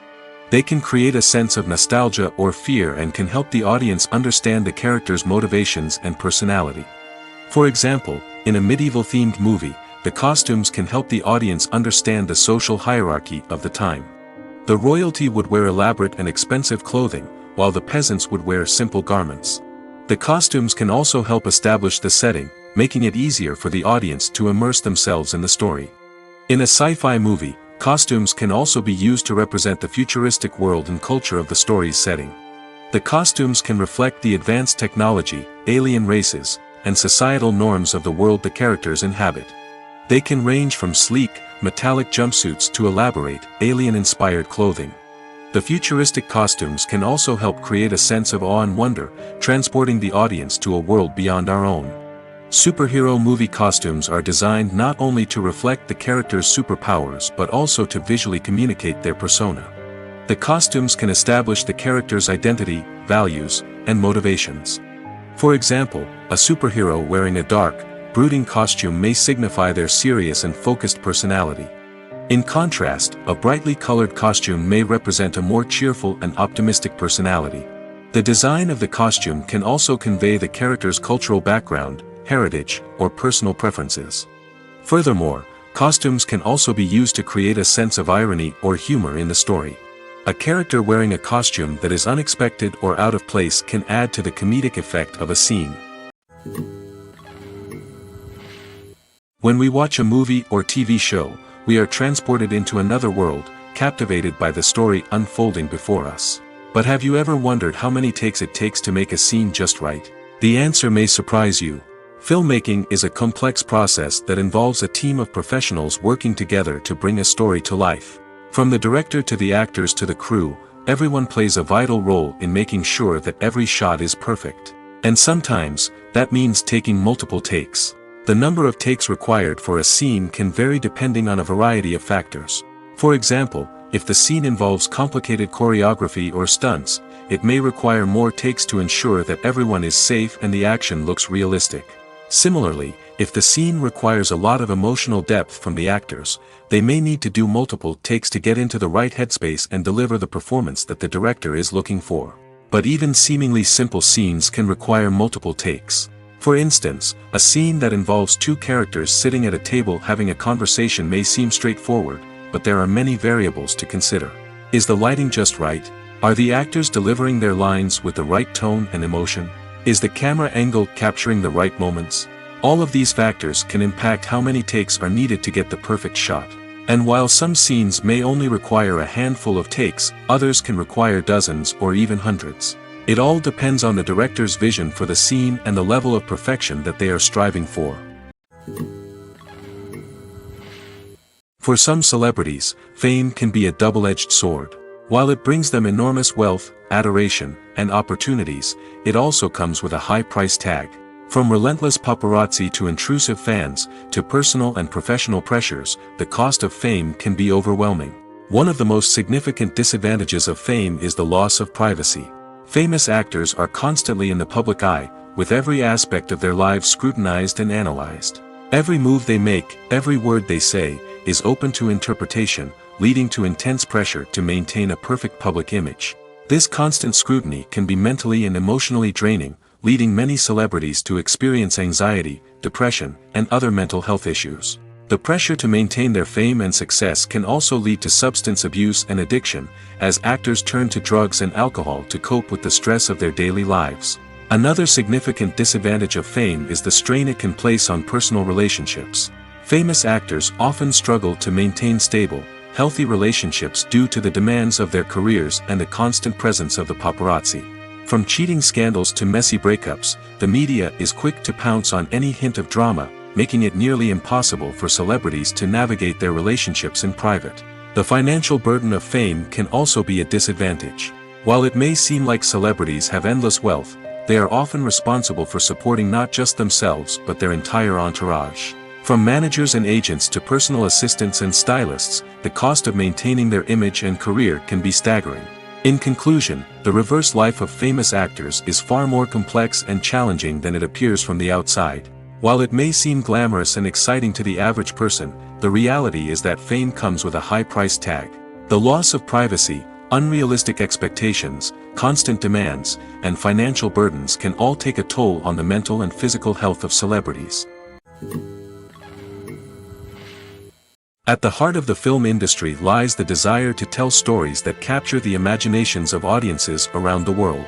They can create a sense of nostalgia or fear and can help the audience understand the character's motivations and personality. For example, in a medieval-themed movie, the costumes can help the audience understand the social hierarchy of the time. The royalty would wear elaborate and expensive clothing, while the peasants would wear simple garments. The costumes can also help establish the setting, making it easier for the audience to immerse themselves in the story. In a sci-fi movie, costumes can also be used to represent the futuristic world and culture of the story's setting. The costumes can reflect the advanced technology, alien races, and societal norms of the world the characters inhabit. They can range from sleek, metallic jumpsuits to elaborate, alien-inspired clothing. The futuristic costumes can also help create a sense of awe and wonder, transporting the audience to a world beyond our own. Superhero movie costumes are designed not only to reflect the character's superpowers but also to visually communicate their persona. The costumes can establish the character's identity, values, and motivations. For example, a superhero wearing a dark, brooding costume may signify their serious and focused personality. In contrast, a brightly colored costume may represent a more cheerful and optimistic personality. The design of the costume can also convey the character's cultural background, heritage, or personal preferences. Furthermore, costumes can also be used to create a sense of irony or humor in the story. A character wearing a costume that is unexpected or out of place can add to the comedic effect of a scene. When we watch a movie or TV show, we are transported into another world, captivated by the story unfolding before us. But have you ever wondered how many takes it takes to make a scene just right? The answer may surprise you. Filmmaking is a complex process that involves a team of professionals working together to bring a story to life. From the director to the actors to the crew, everyone plays a vital role in making sure that every shot is perfect. And sometimes, that means taking multiple takes. The number of takes required for a scene can vary depending on a variety of factors. For example, if the scene involves complicated choreography or stunts, it may require more takes to ensure that everyone is safe and the action looks realistic. Similarly, if the scene requires a lot of emotional depth from the actors, they may need to do multiple takes to get into the right headspace and deliver the performance that the director is looking for. But even seemingly simple scenes can require multiple takes. For instance, a scene that involves two characters sitting at a table having a conversation may seem straightforward, but there are many variables to consider. Is the lighting just right? Are the actors delivering their lines with the right tone and emotion? Is the camera angle capturing the right moments? All of these factors can impact how many takes are needed to get the perfect shot. And while some scenes may only require a handful of takes, others can require dozens or even hundreds. It all depends on the director's vision for the scene and the level of perfection that they are striving for. For some celebrities, fame can be a double-edged sword. While it brings them enormous wealth, adoration, and opportunities, it also comes with a high price tag. From relentless paparazzi to intrusive fans, to personal and professional pressures, the cost of fame can be overwhelming. One of the most significant disadvantages of fame is the loss of privacy. Famous actors are constantly in the public eye, with every aspect of their lives scrutinized and analyzed. Every move they make, every word they say, is open to interpretation, leading to intense pressure to maintain a perfect public image. This constant scrutiny can be mentally and emotionally draining, leading many celebrities to experience anxiety, depression, and other mental health issues. The pressure to maintain their fame and success can also lead to substance abuse and addiction, as actors turn to drugs and alcohol to cope with the stress of their daily lives. Another significant disadvantage of fame is the strain it can place on personal relationships. Famous actors often struggle to maintain stable, healthy relationships due to the demands of their careers and the constant presence of the paparazzi. From cheating scandals to messy breakups, the media is quick to pounce on any hint of drama, making it nearly impossible for celebrities to navigate their relationships in private. The financial burden of fame can also be a disadvantage. While it may seem like celebrities have endless wealth, they are often responsible for supporting not just themselves but their entire entourage. From managers and agents to personal assistants and stylists, the cost of maintaining their image and career can be staggering. In conclusion, the reverse life of famous actors is far more complex and challenging than it appears from the outside. While it may seem glamorous and exciting to the average person, the reality is that fame comes with a high price tag. The loss of privacy, unrealistic expectations, constant demands, and financial burdens can all take a toll on the mental and physical health of celebrities. At the heart of the film industry lies the desire to tell stories that capture the imaginations of audiences around the world.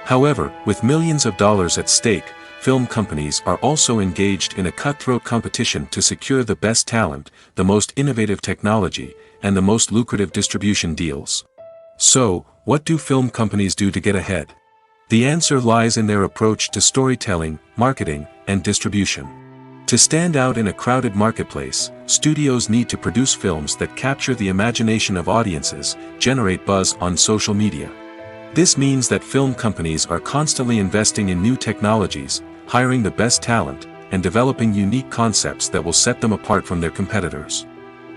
However, with millions of dollars at stake, film companies are also engaged in a cutthroat competition to secure the best talent, the most innovative technology, and the most lucrative distribution deals. So, what do film companies do to get ahead? The answer lies in their approach to storytelling, marketing, and distribution. To stand out in a crowded marketplace, studios need to produce films that capture the imagination of audiences, generate buzz on social media. This means that film companies are constantly investing in new technologies, hiring the best talent, and developing unique concepts that will set them apart from their competitors.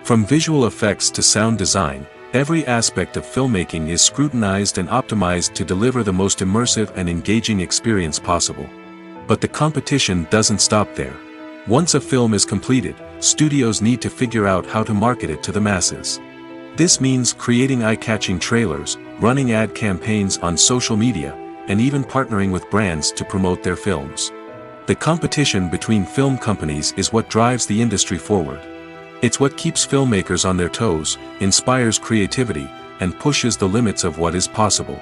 From visual effects to sound design, every aspect of filmmaking is scrutinized and optimized to deliver the most immersive and engaging experience possible. But the competition doesn't stop there. Once a film is completed, studios need to figure out how to market it to the masses. This means creating eye-catching trailers, running ad campaigns on social media, and even partnering with brands to promote their films. The competition between film companies is what drives the industry forward. It's what keeps filmmakers on their toes, inspires creativity, and pushes the limits of what is possible.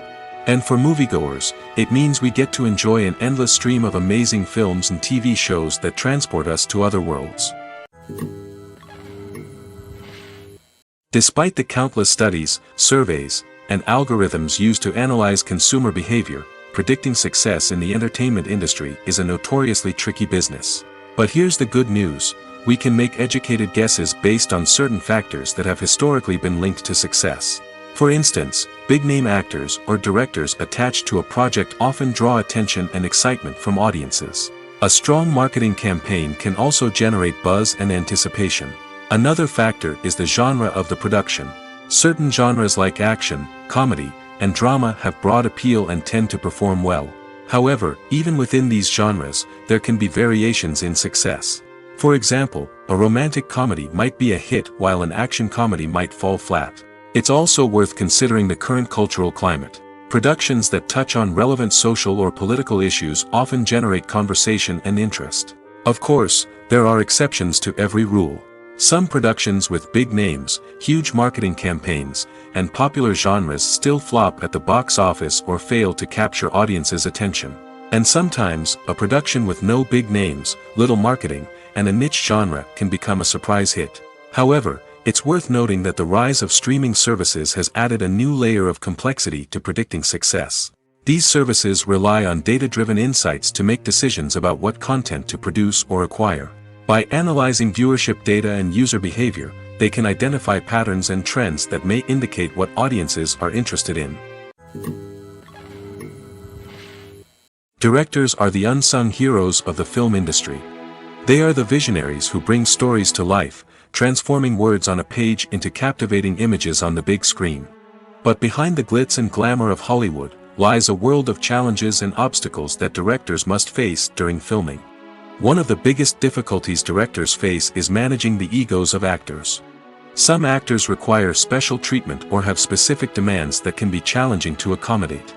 And for moviegoers, it means we get to enjoy an endless stream of amazing films and TV shows that transport us to other worlds. Despite the countless studies, surveys, and algorithms used to analyze consumer behavior, predicting success in the entertainment industry is a notoriously tricky business. But here's the good news: we can make educated guesses based on certain factors that have historically been linked to success. For instance, big-name actors or directors attached to a project often draw attention and excitement from audiences. A strong marketing campaign can also generate buzz and anticipation. Another factor is the genre of the production. Certain genres like action, comedy, and drama have broad appeal and tend to perform well. However, even within these genres, there can be variations in success. For example, a romantic comedy might be a hit while an action comedy might fall flat. It's also worth considering the current cultural climate. Productions that touch on relevant social or political issues often generate conversation and interest. Of course, there are exceptions to every rule. Some productions with big names, huge marketing campaigns, and popular genres still flop at the box office or fail to capture audiences' attention. And sometimes, a production with no big names, little marketing, and a niche genre can become a surprise hit. However, it's worth noting that the rise of streaming services has added a new layer of complexity to predicting success. These services rely on data-driven insights to make decisions about what content to produce or acquire. By analyzing viewership data and user behavior, they can identify patterns and trends that may indicate what audiences are interested in. Directors are the unsung heroes of the film industry. They are the visionaries who bring stories to life, transforming words on a page into captivating images on the big screen. But behind the glitz and glamour of Hollywood lies a world of challenges and obstacles that directors must face during filming. One of the biggest difficulties directors face is managing the egos of actors. Some actors require special treatment or have specific demands that can be challenging to accommodate.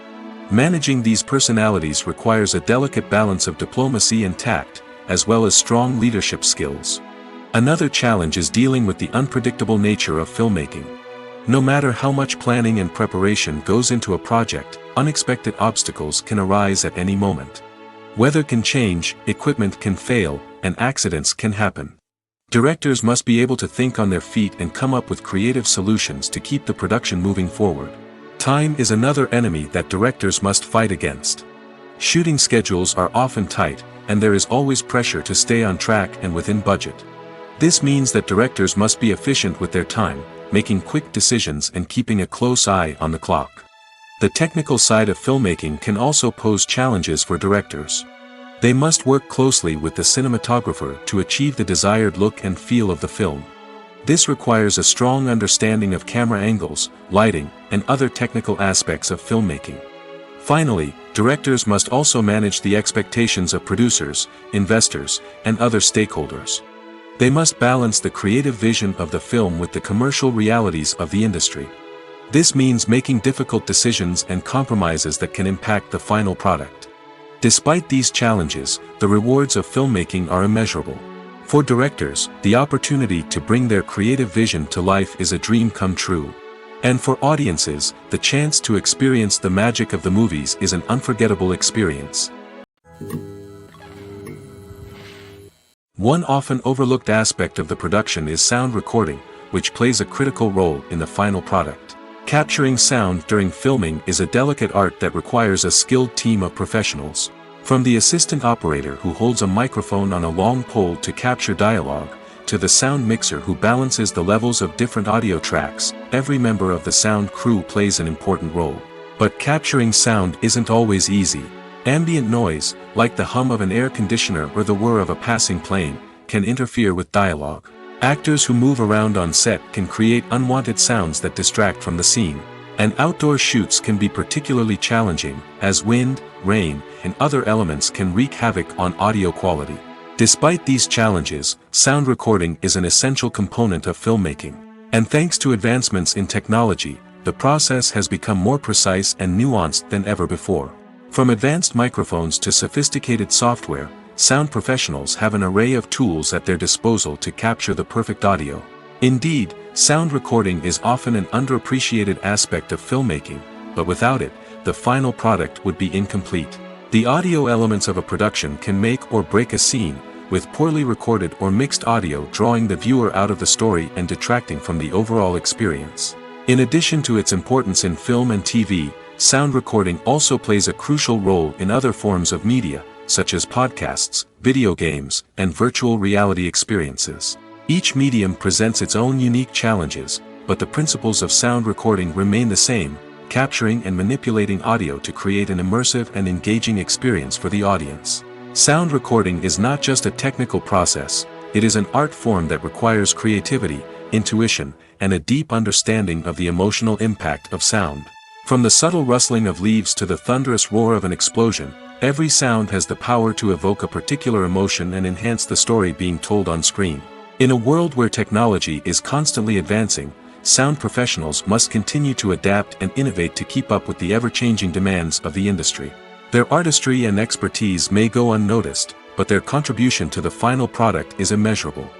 Managing these personalities requires a delicate balance of diplomacy and tact, as well as strong leadership skills. Another challenge is dealing with the unpredictable nature of filmmaking. No matter how much planning and preparation goes into a project, unexpected obstacles can arise at any moment. Weather can change, equipment can fail, and accidents can happen. Directors must be able to think on their feet and come up with creative solutions to keep the production moving forward. Time is another enemy that directors must fight against. Shooting schedules are often tight, and there is always pressure to stay on track and within budget. This means that directors must be efficient with their time, making quick decisions and keeping a close eye on the clock. The technical side of filmmaking can also pose challenges for directors. They must work closely with the cinematographer to achieve the desired look and feel of the film. This requires a strong understanding of camera angles, lighting, and other technical aspects of filmmaking. Finally, directors must also manage the expectations of producers, investors, and other stakeholders. They must balance the creative vision of the film with the commercial realities of the industry. This means making difficult decisions and compromises that can impact the final product. Despite these challenges, the rewards of filmmaking are immeasurable. For directors, the opportunity to bring their creative vision to life is a dream come true. And for audiences, the chance to experience the magic of the movies is an unforgettable experience. One often overlooked aspect of the production is sound recording, which plays a critical role in the final product. Capturing sound during filming is a delicate art that requires a skilled team of professionals. From the assistant operator who holds a microphone on a long pole to capture dialogue, to the sound mixer who balances the levels of different audio tracks, every member of the sound crew plays an important role. But capturing sound isn't always easy. Ambient noise, like the hum of an air conditioner or the whir of a passing plane, can interfere with dialogue. Actors who move around on set can create unwanted sounds that distract from the scene. And outdoor shoots can be particularly challenging, as wind, rain, and other elements can wreak havoc on audio quality. Despite these challenges, sound recording is an essential component of filmmaking. And thanks to advancements in technology, the process has become more precise and nuanced than ever before. From advanced microphones to sophisticated software, sound professionals have an array of tools at their disposal to capture the perfect audio. Indeed, sound recording is often an underappreciated aspect of filmmaking, but without it, the final product would be incomplete. The audio elements of a production can make or break a scene, with poorly recorded or mixed audio drawing the viewer out of the story and detracting from the overall experience. In addition to its importance in film and TV, sound recording also plays a crucial role in other forms of media, such as podcasts, video games, and virtual reality experiences. Each medium presents its own unique challenges, but the principles of sound recording remain the same, capturing and manipulating audio to create an immersive and engaging experience for the audience. Sound recording is not just a technical process, it is an art form that requires creativity, intuition, and a deep understanding of the emotional impact of sound. From the subtle rustling of leaves to the thunderous roar of an explosion, every sound has the power to evoke a particular emotion and enhance the story being told on screen. In a world where technology is constantly advancing, sound professionals must continue to adapt and innovate to keep up with the ever-changing demands of the industry. Their artistry and expertise may go unnoticed, but their contribution to the final product is immeasurable.